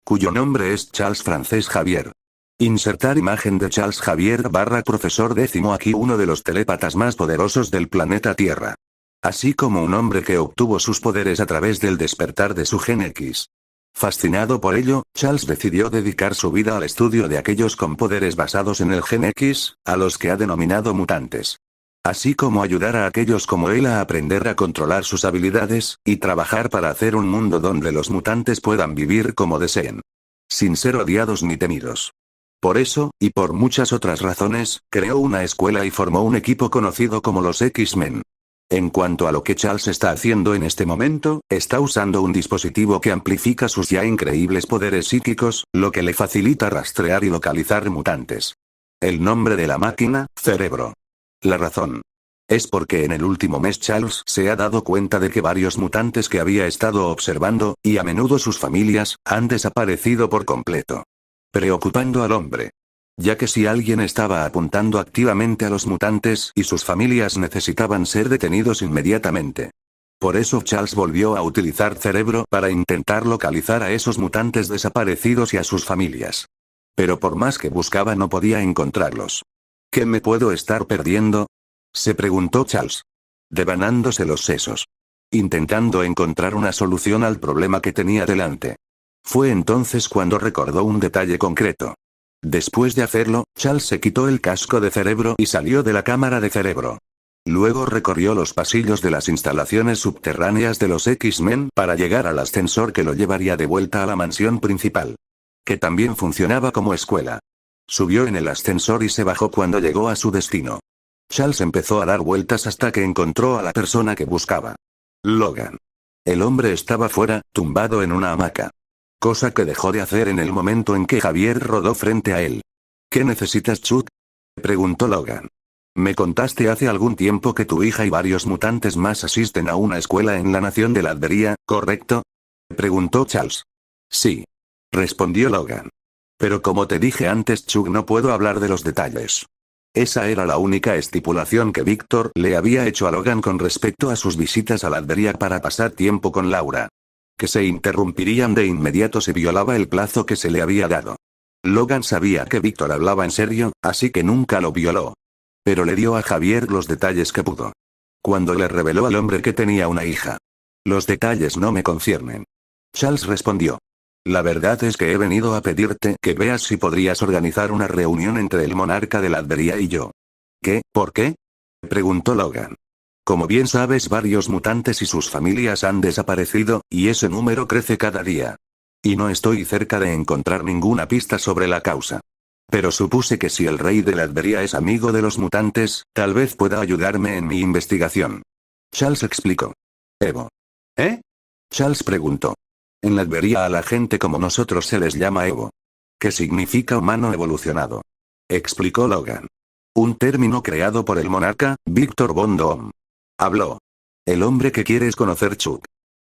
cuyo nombre es Charles Frances Xavier. Insertar imagen de Charles Xavier / profesor décimo. Aquí uno de los telépatas más poderosos del planeta Tierra. Así como un hombre que obtuvo sus poderes a través del despertar de su gen X. Fascinado por ello, Charles decidió dedicar su vida al estudio de aquellos con poderes basados en el gen X, a los que ha denominado mutantes. Así como ayudar a aquellos como él a aprender a controlar sus habilidades, y trabajar para hacer un mundo donde los mutantes puedan vivir como deseen. Sin ser odiados ni temidos. Por eso, y por muchas otras razones, creó una escuela y formó un equipo conocido como los X-Men. En cuanto a lo que Charles está haciendo en este momento, está usando un dispositivo que amplifica sus ya increíbles poderes psíquicos, lo que le facilita rastrear y localizar mutantes. El nombre de la máquina, Cerebro. La razón. Es porque en el último mes Charles se ha dado cuenta de que varios mutantes que había estado observando, y a menudo sus familias, han desaparecido por completo. Preocupando al hombre. Ya que si alguien estaba apuntando activamente a los mutantes y sus familias necesitaban ser detenidos inmediatamente. Por eso Charles volvió a utilizar Cerebro para intentar localizar a esos mutantes desaparecidos y a sus familias. Pero por más que buscaba no podía encontrarlos. ¿Qué me puedo estar perdiendo?, se preguntó Charles. Devanándose los sesos. Intentando encontrar una solución al problema que tenía delante. Fue entonces cuando recordó un detalle concreto. Después de hacerlo, Charles se quitó el casco de Cerebro y salió de la cámara de Cerebro. Luego recorrió los pasillos de las instalaciones subterráneas de los X-Men para llegar al ascensor que lo llevaría de vuelta a la mansión principal. Que también funcionaba como escuela. Subió en el ascensor y se bajó cuando llegó a su destino. Charles empezó a dar vueltas hasta que encontró a la persona que buscaba. Logan. El hombre estaba fuera, tumbado en una hamaca. Cosa que dejó de hacer en el momento en que Xavier rodó frente a él. ¿Qué necesitas, Chuck?, preguntó Logan. Me contaste hace algún tiempo que tu hija y varios mutantes más asisten a una escuela en la nación de la Latveria, ¿correcto?, preguntó Charles. Sí, respondió Logan. Pero como te dije antes, Chuck, no puedo hablar de los detalles. Esa era la única estipulación que Víctor le había hecho a Logan con respecto a sus visitas a la Latveria para pasar tiempo con Laura. Que se interrumpirían de inmediato si violaba el plazo que se le había dado. Logan sabía que Víctor hablaba en serio, así que nunca lo violó. Pero le dio a Xavier los detalles que pudo. Cuando le reveló al hombre que tenía una hija. Los detalles no me conciernen. Charles respondió. La verdad es que he venido a pedirte que veas si podrías organizar una reunión entre el monarca de la Latveria y yo. ¿Qué? ¿Por qué?, preguntó Logan. Como bien sabes, varios mutantes y sus familias han desaparecido, y ese número crece cada día. Y no estoy cerca de encontrar ninguna pista sobre la causa. Pero supuse que si el rey de la Latveria es amigo de los mutantes, tal vez pueda ayudarme en mi investigación. Charles explicó. Evo. ¿Eh? Charles preguntó. En la Latveria a la gente como nosotros se les llama Evo. ¿Qué significa humano evolucionado?, explicó Logan. Un término creado por el monarca, Víctor von Doom. Habló. El hombre que quieres conocer, Chuck.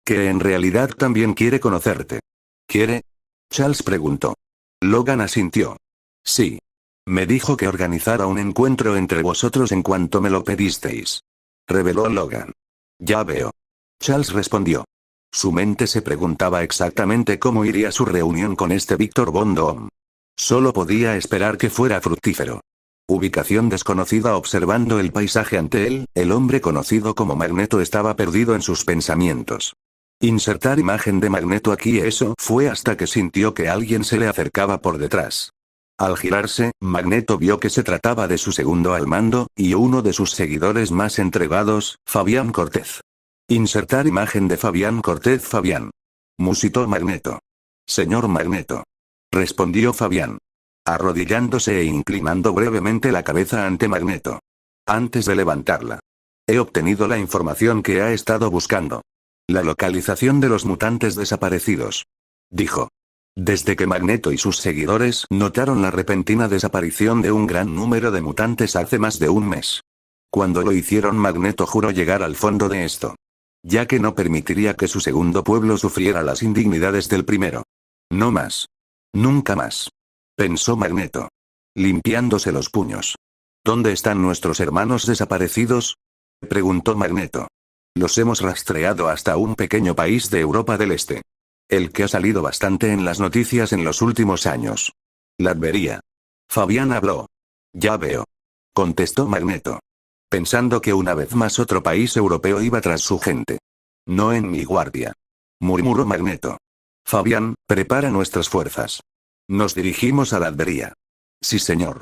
Que en realidad también quiere conocerte. ¿Quiere?, Charles preguntó. Logan asintió. Sí. Me dijo que organizara un encuentro entre vosotros en cuanto me lo pedisteis. Reveló Logan. Ya veo. Charles respondió. Su mente se preguntaba exactamente cómo iría su reunión con este Víctor von Doom. Solo podía esperar que fuera fructífero. Ubicación desconocida. Observando el paisaje ante él, el hombre conocido como Magneto estaba perdido en sus pensamientos. Insertar imagen de Magneto aquí. Eso fue hasta que sintió que alguien se le acercaba por detrás. Al girarse, Magneto vio que se trataba de su segundo al mando, y uno de sus seguidores más entregados, Fabián Cortez. Insertar imagen de Fabián Cortez. Fabián. Musitó Magneto. Señor Magneto. Respondió Fabián. Arrodillándose e inclinando brevemente la cabeza ante Magneto. Antes de levantarla. He obtenido la información que ha estado buscando. La localización de los mutantes desaparecidos. Dijo. Desde que Magneto y sus seguidores notaron la repentina desaparición de un gran número de mutantes hace más de un mes. Cuando lo hicieron, Magneto juró llegar al fondo de esto. ya que no permitiría que su segundo pueblo sufriera las indignidades del primero. No más. Nunca más. Pensó Magneto, limpiándose los puños. ¿Dónde están nuestros hermanos desaparecidos?, preguntó Magneto. Los hemos rastreado hasta un pequeño país de Europa del Este. El que ha salido bastante en las noticias en los últimos años. Latveria. Fabián habló. Ya veo, contestó Magneto, pensando que una vez más otro país europeo iba tras su gente. No en mi guardia, murmuró Magneto. Fabián, prepara nuestras fuerzas. Nos dirigimos a Latveria. Sí, señor.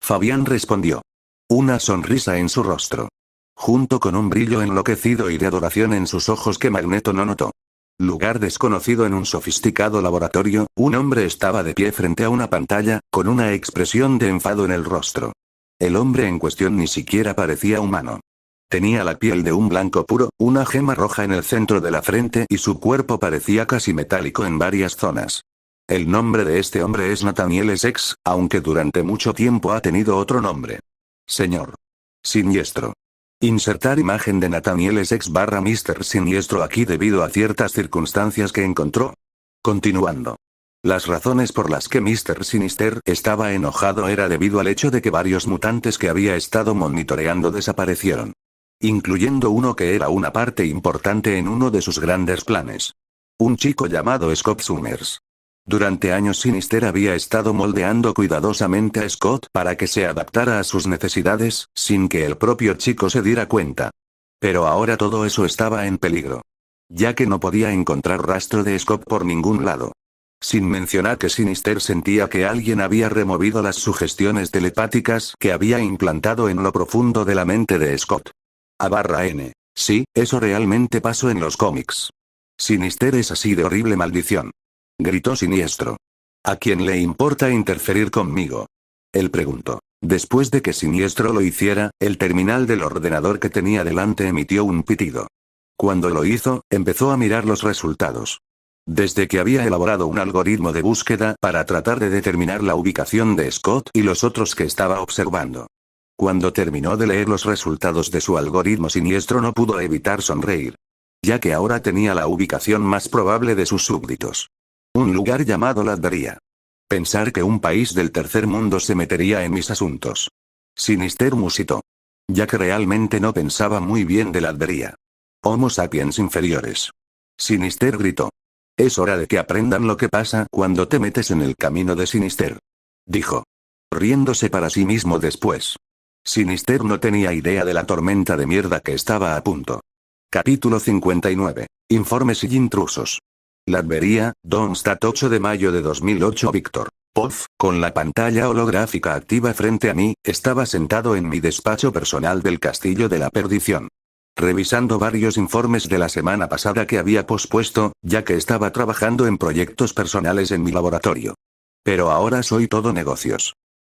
Fabián respondió. Una sonrisa en su rostro, junto con un brillo enloquecido y de adoración en sus ojos que Magneto no notó. Lugar desconocido en un sofisticado laboratorio, un hombre estaba de pie frente a una pantalla, con una expresión de enfado en el rostro. El hombre en cuestión ni siquiera parecía humano. Tenía la piel de un blanco puro, una gema roja en el centro de la frente y su cuerpo parecía casi metálico en varias zonas. El nombre de este hombre es Nathaniel Essex, aunque durante mucho tiempo ha tenido otro nombre. Señor Siniestro. Insertar imagen de Nathaniel Essex / Mr. Siniestro aquí debido a ciertas circunstancias que encontró. Continuando. Las razones por las que Mr. Sinister estaba enojado era debido al hecho de que varios mutantes que había estado monitoreando desaparecieron. Incluyendo uno que era una parte importante en uno de sus grandes planes. Un chico llamado Scott Summers. Durante años Sinister había estado moldeando cuidadosamente a Scott para que se adaptara a sus necesidades, sin que el propio chico se diera cuenta. Pero ahora todo eso estaba en peligro. Ya que no podía encontrar rastro de Scott por ningún lado. Sin mencionar que Sinister sentía que alguien había removido las sugestiones telepáticas que había implantado en lo profundo de la mente de Scott. /N. Sí, eso realmente pasó en los cómics. Sinister es así de horrible maldición. Gritó Siniestro. ¿A quién le importa interferir conmigo?, él preguntó. Después de que Siniestro lo hiciera, el terminal del ordenador que tenía delante emitió un pitido. Cuando lo hizo, empezó a mirar los resultados. Desde que había elaborado un algoritmo de búsqueda para tratar de determinar la ubicación de Scott y los otros que estaba observando. Cuando terminó de leer los resultados de su algoritmo Siniestro no pudo evitar sonreír. Ya que ahora tenía la ubicación más probable de sus súbditos. Un lugar llamado Latveria. Pensar que un país del tercer mundo se metería en mis asuntos. Sinister musitó. Ya que realmente no pensaba muy bien de Latveria. Homo sapiens inferiores. Sinister gritó. Es hora de que aprendan lo que pasa cuando te metes en el camino de Sinister, dijo, riéndose para sí mismo después. Sinister no tenía idea de la tormenta de mierda que estaba a punto. Capítulo 59. Informes y intrusos. Latveria, Donstadt 8 de mayo de 2008. Víctor Poff, con la pantalla holográfica activa frente a mí, estaba sentado en mi despacho personal del Castillo de la Perdición. Revisando varios informes de la semana pasada que había pospuesto, ya que estaba trabajando en proyectos personales en mi laboratorio. Pero ahora soy todo negocios.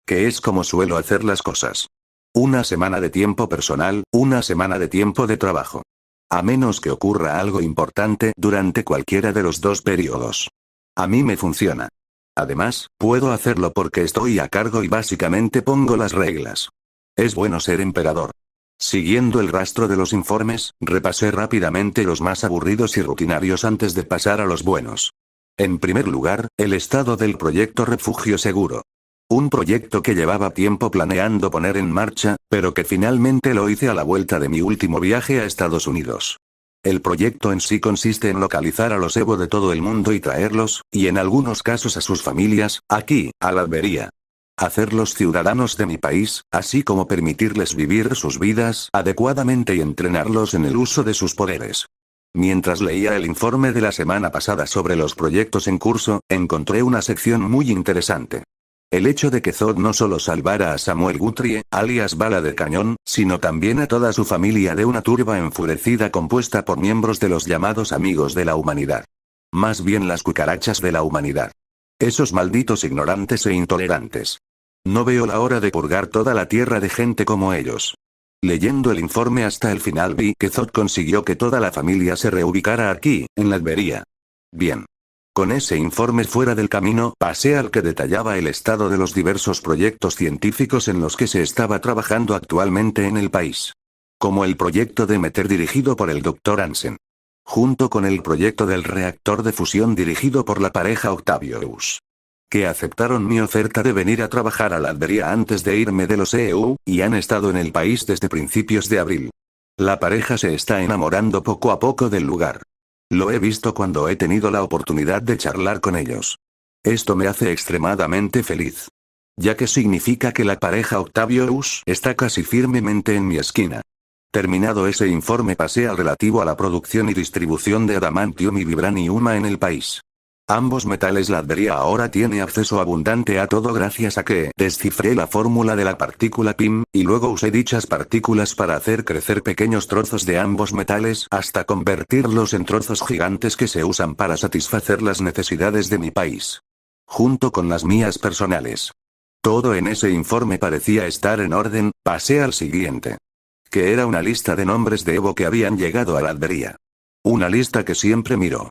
Que es como suelo hacer las cosas. Una semana de tiempo personal, una semana de tiempo de trabajo. A menos que ocurra algo importante durante cualquiera de los dos periodos. A mí me funciona. Además, puedo hacerlo porque estoy a cargo y básicamente pongo las reglas. Es bueno ser emperador. Siguiendo el rastro de los informes, repasé rápidamente los más aburridos y rutinarios antes de pasar a los buenos. En primer lugar, el estado del proyecto Refugio Seguro. Un proyecto que llevaba tiempo planeando poner en marcha, pero que finalmente lo hice a la vuelta de mi último viaje a Estados Unidos. El proyecto en sí consiste en localizar a los Evo de todo el mundo y traerlos, y en algunos casos a sus familias, aquí, a Latveria. Hacerlos ciudadanos de mi país, así como permitirles vivir sus vidas adecuadamente y entrenarlos en el uso de sus poderes. Mientras leía el informe de la semana pasada sobre los proyectos en curso, encontré una sección muy interesante. El hecho de que Zod no solo salvara a Samuel Guthrie, alias Bala de Cañón, sino también a toda su familia de una turba enfurecida compuesta por miembros de los llamados amigos de la humanidad. Más bien las cucarachas de la humanidad. Esos malditos ignorantes e intolerantes. No veo la hora de purgar toda la tierra de gente como ellos. Leyendo el informe hasta el final vi que Zod consiguió que toda la familia se reubicara aquí, en Latveria. Bien. Con ese informe fuera del camino, pasé al que detallaba el estado de los diversos proyectos científicos en los que se estaba trabajando actualmente en el país. Como el proyecto Demeter dirigido por el Dr. Hansen. junto con el proyecto del reactor de fusión dirigido por la pareja Octavius, que aceptaron mi oferta de venir a trabajar a la Albería antes de irme de los EU, y han estado en el país desde principios de abril. La pareja se está enamorando poco a poco del lugar. Lo he visto cuando he tenido la oportunidad de charlar con ellos. Esto me hace extremadamente feliz, ya que significa que la pareja Octavius está casi firmemente en mi esquina. Terminado ese informe pasé al relativo a la producción y distribución de adamantium y vibranium en el país. Ambos metales la Albería ahora tiene acceso abundante a todo gracias a que descifré la fórmula de la partícula PIM, y luego usé dichas partículas para hacer crecer pequeños trozos de ambos metales hasta convertirlos en trozos gigantes que se usan para satisfacer las necesidades de mi país, junto con las mías personales. Todo en ese informe parecía estar en orden. Pasé al siguiente, que era una lista de nombres de Evo que habían llegado a la Albería. Una lista que siempre miro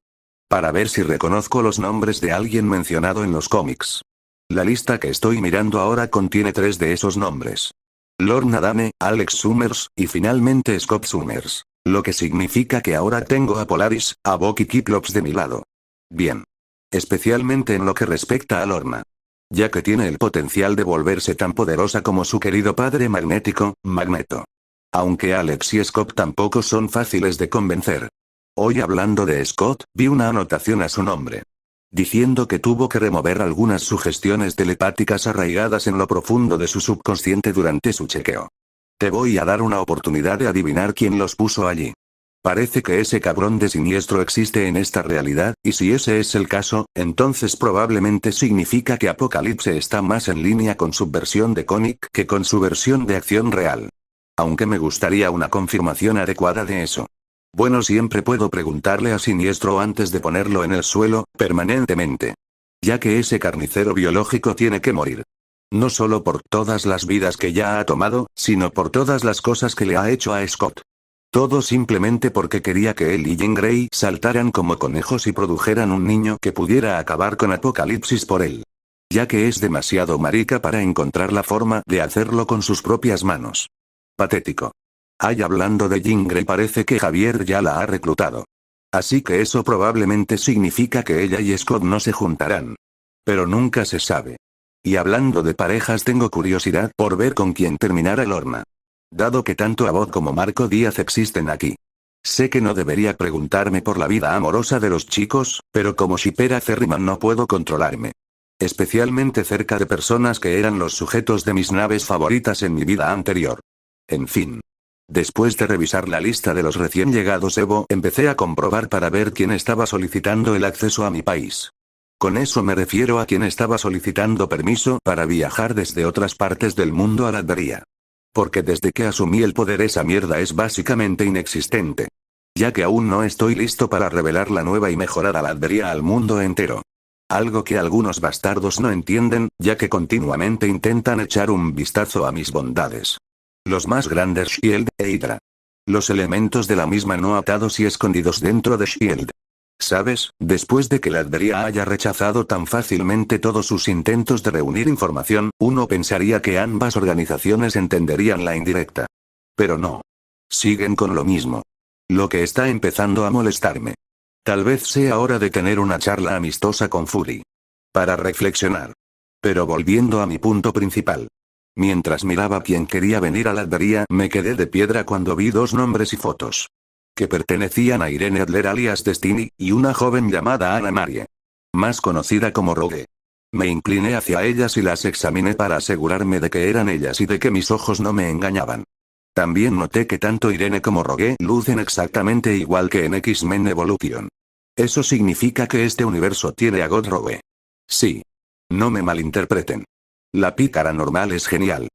para ver si reconozco los nombres de alguien mencionado en los cómics. La lista que estoy mirando ahora contiene 3 de esos nombres: Lorna Dane, Alex Summers, y finalmente Scott Summers, lo que significa que ahora tengo a Polaris, a Bucky Cyclops de mi lado. Bien. Especialmente en lo que respecta a Lorna, ya que tiene el potencial de volverse tan poderosa como su querido padre magnético, Magneto. Aunque Alex y Scott tampoco son fáciles de convencer. Hoy, hablando de Scott, vi una anotación a su nombre, diciendo que tuvo que remover algunas sugestiones telepáticas arraigadas en lo profundo de su subconsciente durante su chequeo. Te voy a dar una oportunidad de adivinar quién los puso allí. Parece que ese cabrón de Siniestro existe en esta realidad, y si ese es el caso, entonces probablemente significa que Apocalipse está más en línea con su versión de cómic que con su versión de acción real. Aunque me gustaría una confirmación adecuada de eso. Bueno, siempre puedo preguntarle a Siniestro antes de ponerlo en el suelo, permanentemente. Ya que ese carnicero biológico tiene que morir. No solo por todas las vidas que ya ha tomado, sino por todas las cosas que le ha hecho a Scott. Todo simplemente porque quería que él y Jean Grey saltaran como conejos y produjeran un niño que pudiera acabar con Apocalipsis por él. Ya que es demasiado marica para encontrar la forma de hacerlo con sus propias manos. Patético. Ay, hablando de Jean Grey, parece que Javier ya la ha reclutado. Así que eso probablemente significa que ella y Scott no se juntarán. Pero nunca se sabe. Y hablando de parejas, tengo curiosidad por ver con quién terminará Lorna. Dado que tanto Abbott como Marco Díaz existen aquí. Sé que no debería preguntarme por la vida amorosa de los chicos, pero como shipper acérrima no puedo controlarme. Especialmente cerca de personas que eran los sujetos de mis naves favoritas en mi vida anterior. En fin. Después de revisar la lista de los recién llegados Evo, empecé a comprobar para ver quién estaba solicitando el acceso a mi país. Con eso me refiero a quien estaba solicitando permiso para viajar desde otras partes del mundo a la Albería. Porque desde que asumí el poder esa mierda es básicamente inexistente. Ya que aún no estoy listo para revelar la nueva y mejorada la Albería al mundo entero. Algo que algunos bastardos no entienden, ya que continuamente intentan echar un vistazo a mis bondades. Los más grandes Shield e Hydra. Los elementos de la misma no atados y escondidos dentro de Shield. ¿Sabes? Después de que la Albería haya rechazado tan fácilmente todos sus intentos de reunir información, uno pensaría que ambas organizaciones entenderían la indirecta. Pero no. Siguen con lo mismo. Lo que está empezando a molestarme. Tal vez sea hora de tener una charla amistosa con Fury. Para reflexionar. Pero volviendo a mi punto principal. Mientras miraba quién quería venir a la Albería, me quedé de piedra cuando vi 2 nombres y fotos. Que pertenecían a Irene Adler alias Destiny, y una joven llamada Anna Marie. Más conocida como Rogue. Me incliné hacia ellas y las examiné para asegurarme de que eran ellas y de que mis ojos no me engañaban. También noté que tanto Irene como Rogue lucen exactamente igual que en X-Men Evolution. Eso significa que este universo tiene a God Rogue. Sí. No me malinterpreten. La pícara normal es genial.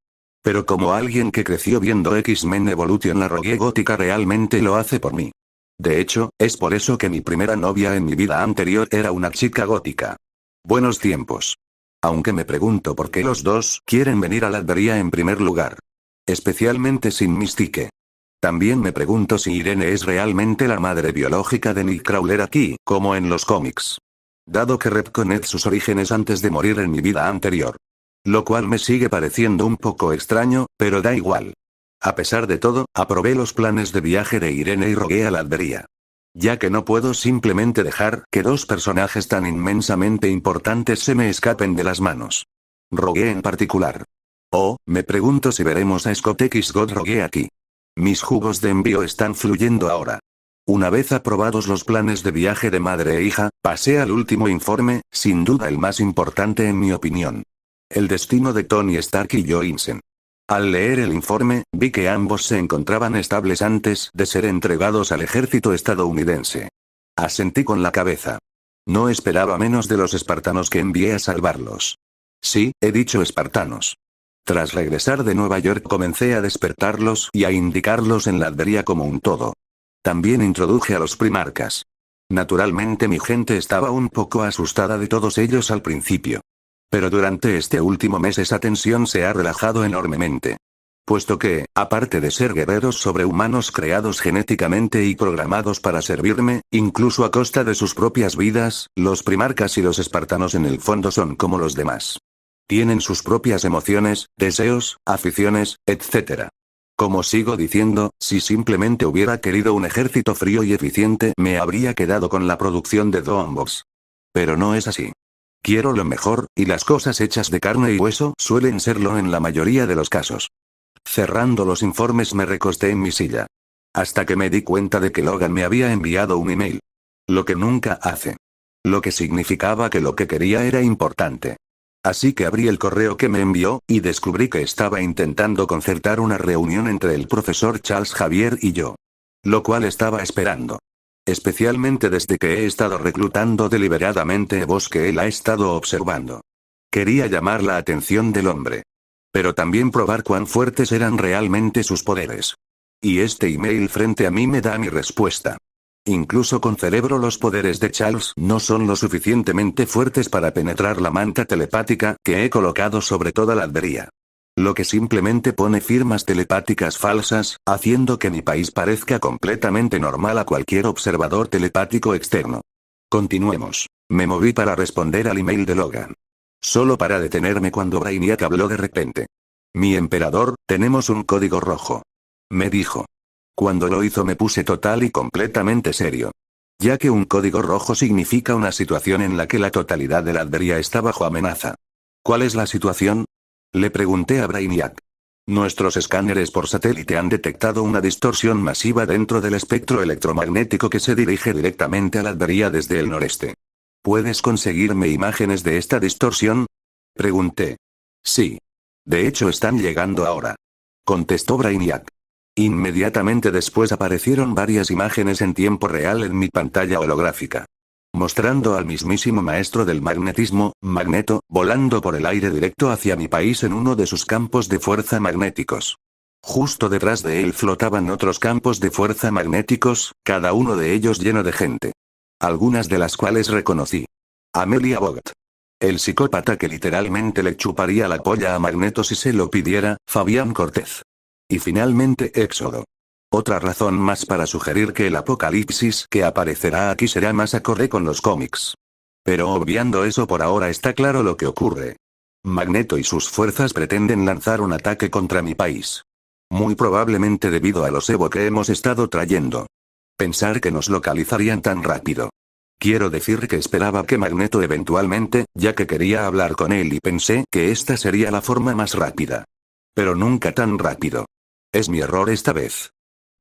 Pero como alguien que creció viendo X-Men Evolution, la Rogue gótica realmente lo hace por mí. De hecho, es por eso que mi primera novia en mi vida anterior era una chica gótica. Buenos tiempos. Aunque me pregunto por qué los dos quieren venir a la Albería en primer lugar. Especialmente sin Mystique. También me pregunto si Irene es realmente la madre biológica de Nightcrawler aquí, como en los cómics. Dado que retconé sus orígenes antes de morir en mi vida anterior. Lo cual me sigue pareciendo un poco extraño, pero da igual. A pesar de todo, aprobé los planes de viaje de Irene y Rogue a la Albería. Ya que no puedo simplemente dejar que dos personajes tan inmensamente importantes se me escapen de las manos. Rogué en particular. Oh, me pregunto si veremos a Scott X God Rogue aquí. Mis jugos de envío están fluyendo ahora. Una vez aprobados los planes de viaje de madre e hija, pasé al último informe, sin duda el más importante en mi opinión. El destino de Tony Stark y Joe Insen. Al leer el informe, vi que ambos se encontraban estables antes de ser entregados al ejército estadounidense. Asentí con la cabeza. No esperaba menos de los espartanos que envié a salvarlos. Sí, he dicho espartanos. Tras regresar de Nueva York comencé a despertarlos y a indicarlos en la Albería como un todo. También introduje a los primarcas. Naturalmente mi gente estaba un poco asustada de todos ellos al principio. Pero durante este último mes esa tensión se ha relajado enormemente. Puesto que, aparte de ser guerreros sobrehumanos creados genéticamente y programados para servirme, incluso a costa de sus propias vidas, los primarcas y los espartanos en el fondo son como los demás. Tienen sus propias emociones, deseos, aficiones, etc. Como sigo diciendo, si simplemente hubiera querido un ejército frío y eficiente me habría quedado con la producción de Doombox. Pero no es así. Quiero lo mejor, y las cosas hechas de carne y hueso suelen serlo en la mayoría de los casos. Cerrando los informes me recosté en mi silla. Hasta que me di cuenta de que Logan me había enviado un email. Lo que nunca hace. Lo que significaba que lo que quería era importante. Así que abrí el correo que me envió, y descubrí que estaba intentando concertar una reunión entre el profesor Charles Xavier y yo. Lo cual estaba esperando. Especialmente desde que he estado reclutando deliberadamente a vos que él ha estado observando. Quería llamar la atención del hombre. Pero también probar cuán fuertes eran realmente sus poderes. Y este email frente a mí me da mi respuesta. Incluso con cerebro los poderes de Charles no son lo suficientemente fuertes para penetrar la manta telepática que he colocado sobre toda la Albería. Lo que simplemente pone firmas telepáticas falsas, haciendo que mi país parezca completamente normal a cualquier observador telepático externo. Continuemos. Me moví para responder al email de Logan. Solo para detenerme cuando Brainiac habló de repente. Mi emperador, tenemos un código rojo. Me dijo. Cuando lo hizo me puse total y completamente serio. Ya que un código rojo significa una situación en la que la totalidad de la Albería está bajo amenaza. ¿Cuál es la situación? Le pregunté a Brainiac. Nuestros escáneres por satélite han detectado una distorsión masiva dentro del espectro electromagnético que se dirige directamente a la Albería desde el noreste. ¿Puedes conseguirme imágenes de esta distorsión? Pregunté. Sí. De hecho están llegando ahora. Contestó Brainiac. Inmediatamente después aparecieron varias imágenes en tiempo real en mi pantalla holográfica. Mostrando al mismísimo maestro del magnetismo, Magneto, volando por el aire directo hacia mi país en uno de sus campos de fuerza magnéticos. Justo detrás de él flotaban otros campos de fuerza magnéticos, cada uno de ellos lleno de gente. Algunas de las cuales reconocí. Amelia Bogart. El psicópata que literalmente le chuparía la polla a Magneto si se lo pidiera, Fabián Cortez. Y finalmente Éxodo. Otra razón más para sugerir que el apocalipsis que aparecerá aquí será más acorde con los cómics. Pero obviando eso por ahora está claro lo que ocurre. Magneto y sus fuerzas pretenden lanzar un ataque contra mi país. Muy probablemente debido a los Evo que hemos estado trayendo. Pensar que nos localizarían tan rápido. Quiero decir que esperaba que Magneto eventualmente, ya que quería hablar con él y pensé que esta sería la forma más rápida. Pero nunca tan rápido. Es mi error esta vez.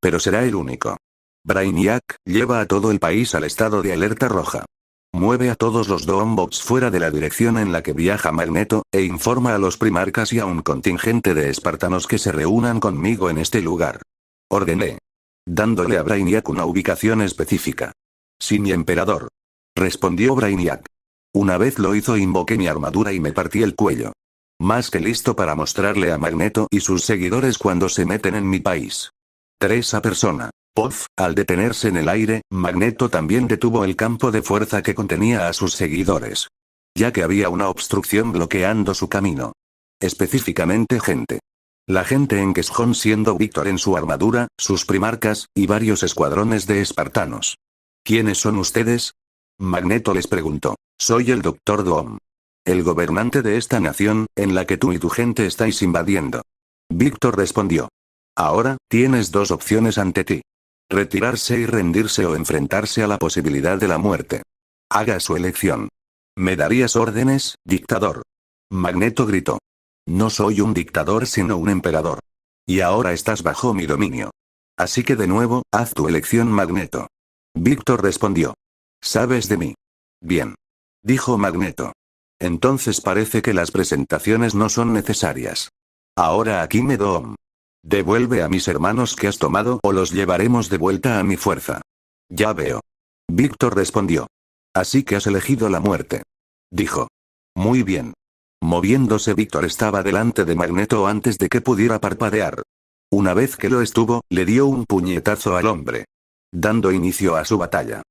Pero será el único. Brainiac, lleva a todo el país al estado de alerta roja. Mueve a todos los Doombots fuera de la dirección en la que viaja Magneto, e informa a los primarcas y a un contingente de espartanos que se reúnan conmigo en este lugar. Ordené. Dándole a Brainiac una ubicación específica. Sí, mi emperador. Respondió Brainiac. Una vez lo hizo invoqué mi armadura y me partí el cuello. Más que listo para mostrarle a Magneto y sus seguidores cuando se meten en mi país. 3 a persona. Puff, al detenerse en el aire, Magneto también detuvo el campo de fuerza que contenía a sus seguidores. Ya que había una obstrucción bloqueando su camino. Específicamente gente. La gente en Kesjon siendo Víctor en su armadura, sus primarcas, y varios escuadrones de espartanos. ¿Quiénes son ustedes? Magneto les preguntó. Soy el Dr. Doom. El gobernante de esta nación, en la que tú y tu gente estáis invadiendo. Víctor respondió. Ahora, tienes 2 opciones ante ti. Retirarse y rendirse o enfrentarse a la posibilidad de la muerte. Haga su elección. ¿Me darías órdenes, dictador? Magneto gritó. No soy un dictador sino un emperador. Y ahora estás bajo mi dominio. Así que de nuevo, haz tu elección, Magneto. Víctor respondió. ¿Sabes de mí? Bien. Dijo Magneto. Entonces parece que las presentaciones no son necesarias. Ahora aquí me doom. Devuelve a mis hermanos que has tomado o los llevaremos de vuelta a mi fuerza. Ya veo. Víctor respondió. Así que has elegido la muerte. Dijo. Muy bien. Moviéndose, Víctor estaba delante de Magneto antes de que pudiera parpadear. Una vez que lo estuvo, le dio un puñetazo al hombre. Dando inicio a su batalla.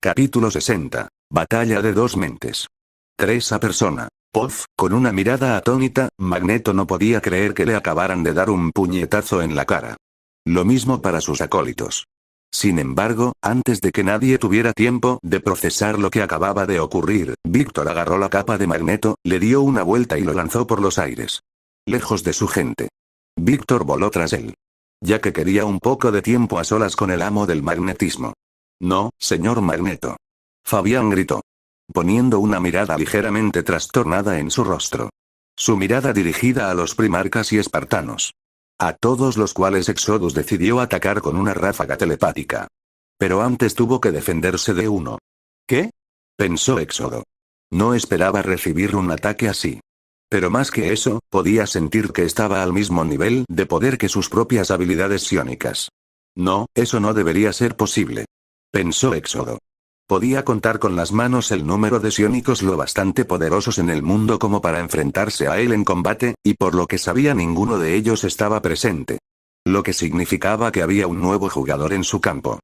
Capítulo 60. Batalla de dos mentes. 3 a persona. Puff, con una mirada atónita, Magneto no podía creer que le acabaran de dar un puñetazo en la cara. Lo mismo para sus acólitos. Sin embargo, antes de que nadie tuviera tiempo de procesar lo que acababa de ocurrir, Víctor agarró la capa de Magneto, le dio una vuelta y lo lanzó por los aires. Lejos de su gente. Víctor voló tras él. Ya que quería un poco de tiempo a solas con el amo del magnetismo. No, señor Magneto. Fabián gritó. Poniendo una mirada ligeramente trastornada en su rostro. Su mirada dirigida a los primarcas y espartanos. A todos los cuales Exodus decidió atacar con una ráfaga telepática. Pero antes tuvo que defenderse de uno. ¿Qué? Pensó Éxodo. No esperaba recibir un ataque así. Pero más que eso, podía sentir que estaba al mismo nivel de poder que sus propias habilidades psiónicas. No, eso no debería ser posible. Pensó Éxodo. Podía contar con las manos el número de psiónicos lo bastante poderosos en el mundo como para enfrentarse a él en combate, y por lo que sabía ninguno de ellos estaba presente. Lo que significaba que había un nuevo jugador en su campo.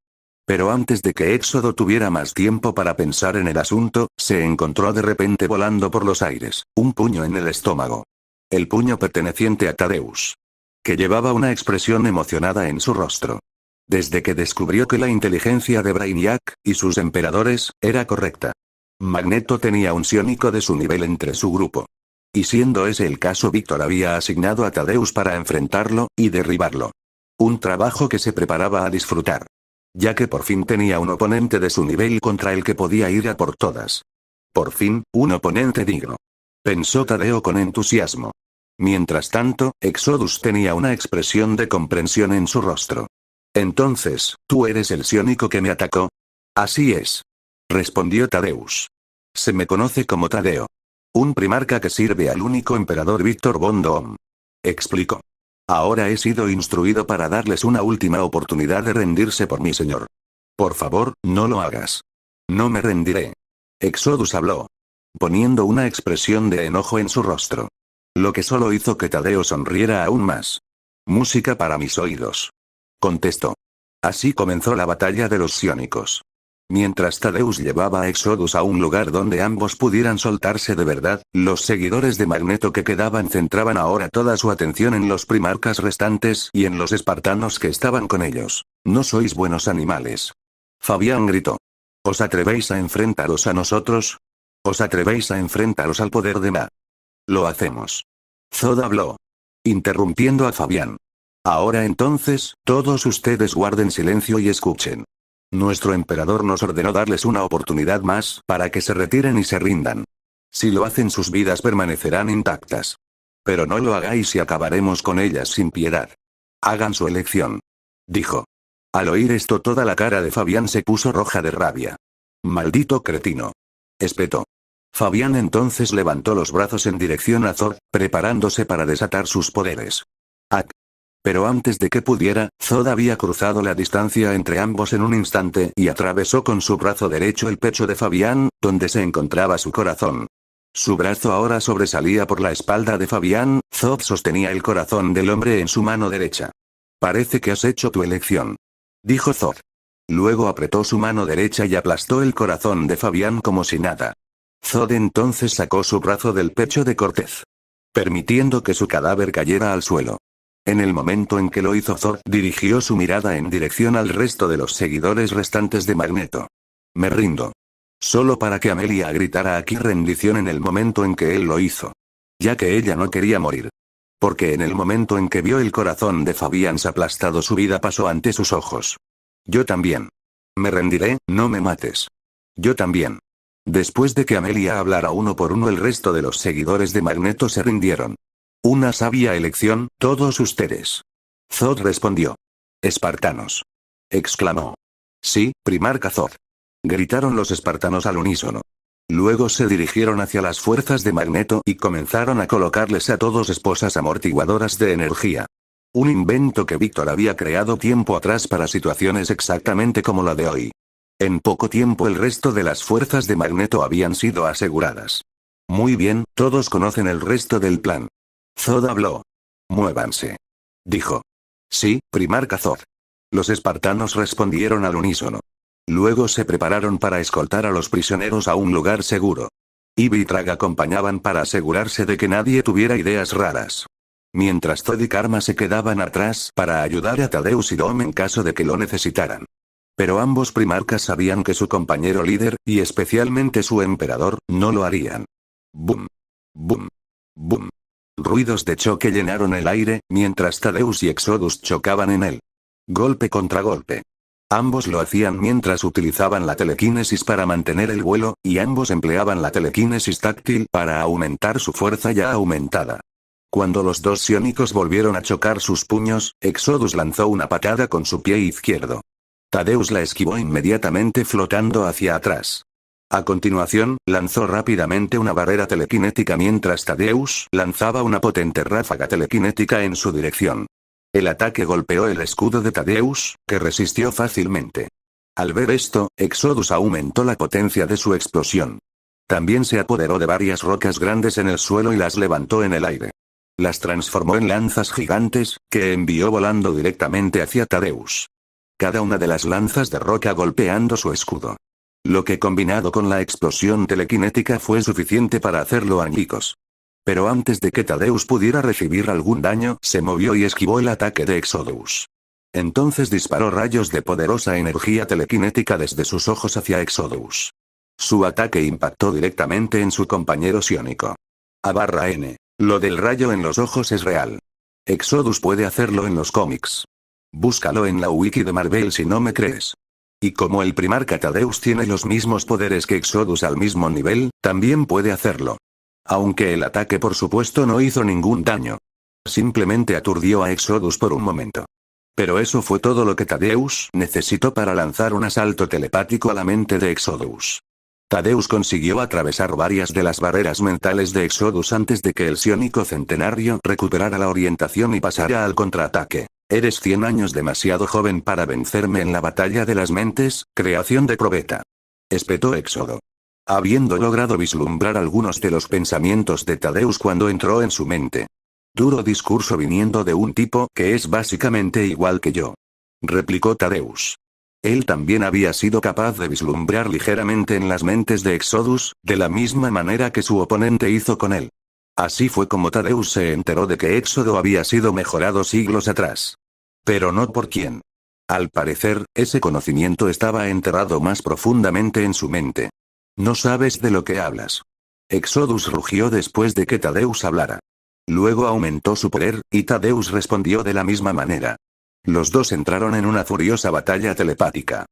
Pero antes de que Éxodo tuviera más tiempo para pensar en el asunto, se encontró de repente volando por los aires, un puño en el estómago. El puño perteneciente a Tadeus. Que llevaba una expresión emocionada en su rostro. Desde que descubrió que la inteligencia de Brainiac, y sus emperadores, era correcta. Magneto tenía un psiónico de su nivel entre su grupo. Y siendo ese el caso, Víctor había asignado a Tadeus para enfrentarlo, y derribarlo. Un trabajo que se preparaba a disfrutar. Ya que por fin tenía un oponente de su nivel contra el que podía ir a por todas. Por fin, un oponente digno. Pensó Tadeo con entusiasmo. Mientras tanto, Exodus tenía una expresión de comprensión en su rostro. Entonces, ¿tú eres el psiónico que me atacó? Así es. Respondió Tadeus. Se me conoce como Tadeo. Un primarca que sirve al único emperador Víctor Von Doom. Explicó. Ahora he sido instruido para darles una última oportunidad de rendirse por mi señor. Por favor, no lo hagas. No me rendiré. Exodus habló. Poniendo una expresión de enojo en su rostro. Lo que solo hizo que Tadeo sonriera aún más. Música para mis oídos. Contestó. Así comenzó la batalla de los psiónicos. Mientras Tadeus llevaba a Exodus a un lugar donde ambos pudieran soltarse de verdad, los seguidores de Magneto que quedaban centraban ahora toda su atención en los primarcas restantes y en los espartanos que estaban con ellos. No sois buenos animales. Fabián gritó. ¿Os atrevéis a enfrentaros a nosotros? ¿Os atrevéis a enfrentaros al poder de Ma? Lo hacemos. Zod habló. Interrumpiendo a Fabián. Ahora entonces, todos ustedes guarden silencio y escuchen. Nuestro emperador nos ordenó darles una oportunidad más para que se retiren y se rindan. Si lo hacen, sus vidas permanecerán intactas. Pero no lo hagáis y acabaremos con ellas sin piedad. Hagan su elección. Dijo. Al oír esto, toda la cara de Fabián se puso roja de rabia. Maldito cretino. Espetó. Fabián entonces levantó los brazos en dirección a Zod, preparándose para desatar sus poderes. ¡Ac! Pero antes de que pudiera, Zod había cruzado la distancia entre ambos en un instante y atravesó con su brazo derecho el pecho de Fabián, donde se encontraba su corazón. Su brazo ahora sobresalía por la espalda de Fabián. Zod sostenía el corazón del hombre en su mano derecha. Parece que has hecho tu elección. Dijo Zod. Luego apretó su mano derecha y aplastó el corazón de Fabián como si nada. Zod entonces sacó su brazo del pecho de Cortez, permitiendo que su cadáver cayera al suelo. En el momento en que lo hizo, Zod dirigió su mirada en dirección al resto de los seguidores restantes de Magneto. Me rindo. Solo para que Amelia gritara aquí rendición en el momento en que él lo hizo. Ya que ella no quería morir. Porque en el momento en que vio el corazón de Fabián aplastado, su vida pasó ante sus ojos. Yo también. Me rendiré, no me mates. Yo también. Después de que Amelia hablara uno por uno, el resto de los seguidores de Magneto se rindieron. Una sabia elección, todos ustedes. Zod respondió. Espartanos. Exclamó. Sí, Primarca Zod. Gritaron los espartanos al unísono. Luego se dirigieron hacia las fuerzas de Magneto y comenzaron a colocarles a todos esposas amortiguadoras de energía. Un invento que Víctor había creado tiempo atrás para situaciones exactamente como la de hoy. En poco tiempo el resto de las fuerzas de Magneto habían sido aseguradas. Muy bien, todos conocen el resto del plan. Zod habló. Muévanse. Dijo. Sí, Primarca Zod. Los espartanos respondieron al unísono. Luego se prepararon para escoltar a los prisioneros a un lugar seguro. Ivy y Trag acompañaban para asegurarse de que nadie tuviera ideas raras. Mientras Zod y Karma se quedaban atrás para ayudar a Thaddeus y Dom en caso de que lo necesitaran. Pero ambos primarcas sabían que su compañero líder, y especialmente su emperador, no lo harían. Boom. Boom. Boom. Ruidos de choque llenaron el aire, mientras Thaddeus y Exodus chocaban en él. Golpe contra golpe. Ambos lo hacían mientras utilizaban la telequinesis para mantener el vuelo, y ambos empleaban la telequinesis táctil para aumentar su fuerza ya aumentada. Cuando los dos psiónicos volvieron a chocar sus puños, Exodus lanzó una patada con su pie izquierdo. Thaddeus la esquivó inmediatamente flotando hacia atrás. A continuación, lanzó rápidamente una barrera telequinética mientras Thaddeus lanzaba una potente ráfaga telequinética en su dirección. El ataque golpeó el escudo de Thaddeus, que resistió fácilmente. Al ver esto, Exodus aumentó la potencia de su explosión. También se apoderó de varias rocas grandes en el suelo y las levantó en el aire. Las transformó en lanzas gigantes, que envió volando directamente hacia Thaddeus. Cada una de las lanzas de roca golpeando su escudo. Lo que combinado con la explosión telequinética fue suficiente para hacerlo añicos. Pero antes de que Thaddeus pudiera recibir algún daño, se movió y esquivó el ataque de Exodus. Entonces disparó rayos de poderosa energía telequinética desde sus ojos hacia Exodus. Su ataque impactó directamente en su compañero psiónico. A/N. Lo del rayo en los ojos es real. Exodus puede hacerlo en los cómics. Búscalo en la wiki de Marvel si no me crees. Y como el primarca Thaddeus tiene los mismos poderes que Exodus al mismo nivel, también puede hacerlo. Aunque el ataque por supuesto no hizo ningún daño. Simplemente aturdió a Exodus por un momento. Pero eso fue todo lo que Thaddeus necesitó para lanzar un asalto telepático a la mente de Exodus. Thaddeus consiguió atravesar varias de las barreras mentales de Exodus antes de que el psiónico centenario recuperara la orientación y pasara al contraataque. Eres 100 años demasiado joven para vencerme en la batalla de las mentes, creación de probeta. Espetó Éxodo. Habiendo logrado vislumbrar algunos de los pensamientos de Thaddeus cuando entró en su mente. Duro discurso viniendo de un tipo que es básicamente igual que yo. Replicó Thaddeus. Él también había sido capaz de vislumbrar ligeramente en las mentes de Exodus, de la misma manera que su oponente hizo con él. Así fue como Thaddeus se enteró de que Éxodo había sido mejorado siglos atrás. Pero no por quién. Al parecer, ese conocimiento estaba enterrado más profundamente en su mente. No sabes de lo que hablas. Exodus rugió después de que Thaddeus hablara. Luego aumentó su poder, y Thaddeus respondió de la misma manera. Los dos entraron en una furiosa batalla telepática.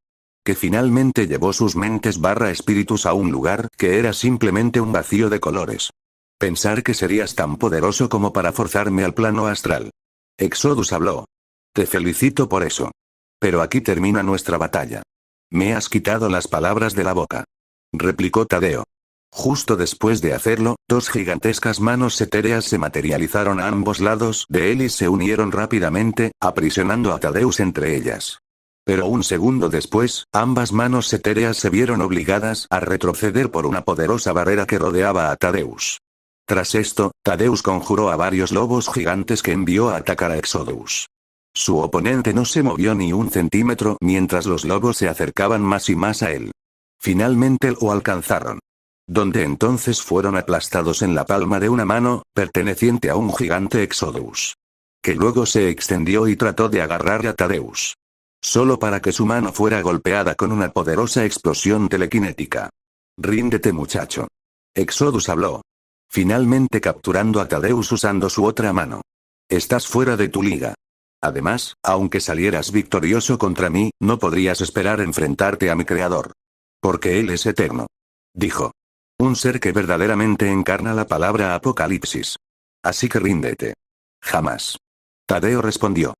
Que finalmente llevó sus mentes/espíritus a un lugar que era simplemente un vacío de colores. Pensar que serías tan poderoso como para forzarme al plano astral. Exodus habló. Te felicito por eso. Pero aquí termina nuestra batalla. Me has quitado las palabras de la boca. Replicó Tadeo. Justo después de hacerlo, dos gigantescas manos etéreas se materializaron a ambos lados de él y se unieron rápidamente, aprisionando a Thaddeus entre ellas. Pero un segundo después, ambas manos etéreas se vieron obligadas a retroceder por una poderosa barrera que rodeaba a Thaddeus. Tras esto, Thaddeus conjuró a varios lobos gigantes que envió a atacar a Exodus. Su oponente no se movió ni un centímetro mientras los lobos se acercaban más y más a él. Finalmente lo alcanzaron. Donde entonces fueron aplastados en la palma de una mano, perteneciente a un gigante Exodus. Que luego se extendió y trató de agarrar a Thaddeus. Solo para que su mano fuera golpeada con una poderosa explosión telequinética. Ríndete muchacho. Exodus habló. Finalmente capturando a Thaddeus usando su otra mano. Estás fuera de tu liga. Además, aunque salieras victorioso contra mí, no podrías esperar enfrentarte a mi creador. Porque él es eterno. Dijo. Un ser que verdaderamente encarna la palabra apocalipsis. Así que ríndete. Jamás. Tadeo respondió.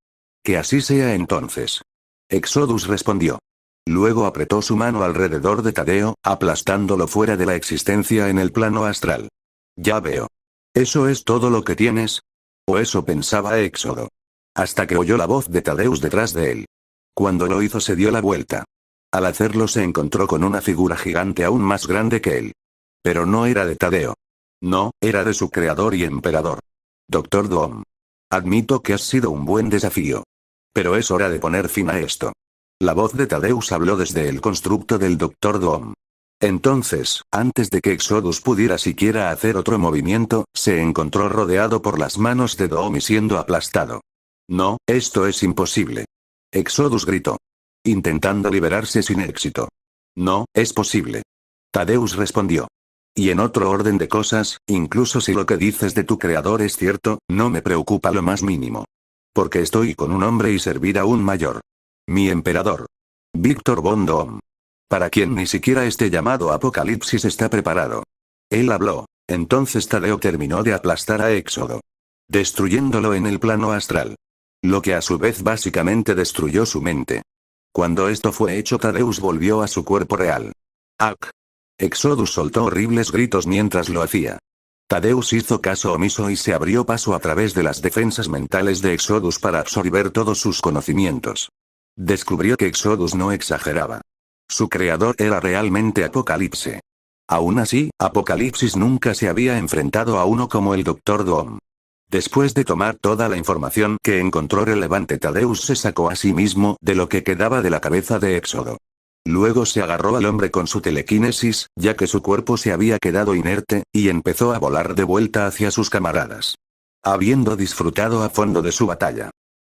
Que así sea entonces. Exodus respondió. Luego apretó su mano alrededor de Tadeo, aplastándolo fuera de la existencia en el plano astral. Ya veo. ¿Eso es todo lo que tienes? O eso pensaba Éxodo. Hasta que oyó la voz de Tadeus detrás de él. Cuando lo hizo se dio la vuelta. Al hacerlo se encontró con una figura gigante aún más grande que él. Pero no era de Tadeo. No, era de su creador y emperador. Doctor Doom. Admito que has sido un buen desafío. Pero es hora de poner fin a esto. La voz de Tadeus habló desde el constructo del Doctor Doom. Entonces, antes de que Exodus pudiera siquiera hacer otro movimiento, se encontró rodeado por las manos de Doom y siendo aplastado. No, esto es imposible. Exodus gritó. Intentando liberarse sin éxito. No, es posible. Tadeus respondió. Y en otro orden de cosas, incluso si lo que dices de tu creador es cierto, no me preocupa lo más mínimo. Porque estoy con un hombre y servir aún mayor. Mi emperador. Víctor von Doom. Para quien ni siquiera este llamado apocalipsis está preparado. Él habló. Entonces Tadeo terminó de aplastar a Éxodo. Destruyéndolo en el plano astral. Lo que a su vez básicamente destruyó su mente. Cuando esto fue hecho Tadeus volvió a su cuerpo real. ¡Ak! Exodus soltó horribles gritos mientras lo hacía. Tadeus hizo caso omiso y se abrió paso a través de las defensas mentales de Exodus para absorber todos sus conocimientos. Descubrió que Exodus no exageraba. Su creador era realmente Apocalipse. Aún así, Apocalipsis nunca se había enfrentado a uno como el Doctor Doom. Después de tomar toda la información que encontró relevante, Tadeus se sacó a sí mismo de lo que quedaba de la cabeza de Éxodo. Luego se agarró al hombre con su telequinesis, ya que su cuerpo se había quedado inerte, y empezó a volar de vuelta hacia sus camaradas. Habiendo disfrutado a fondo de su batalla.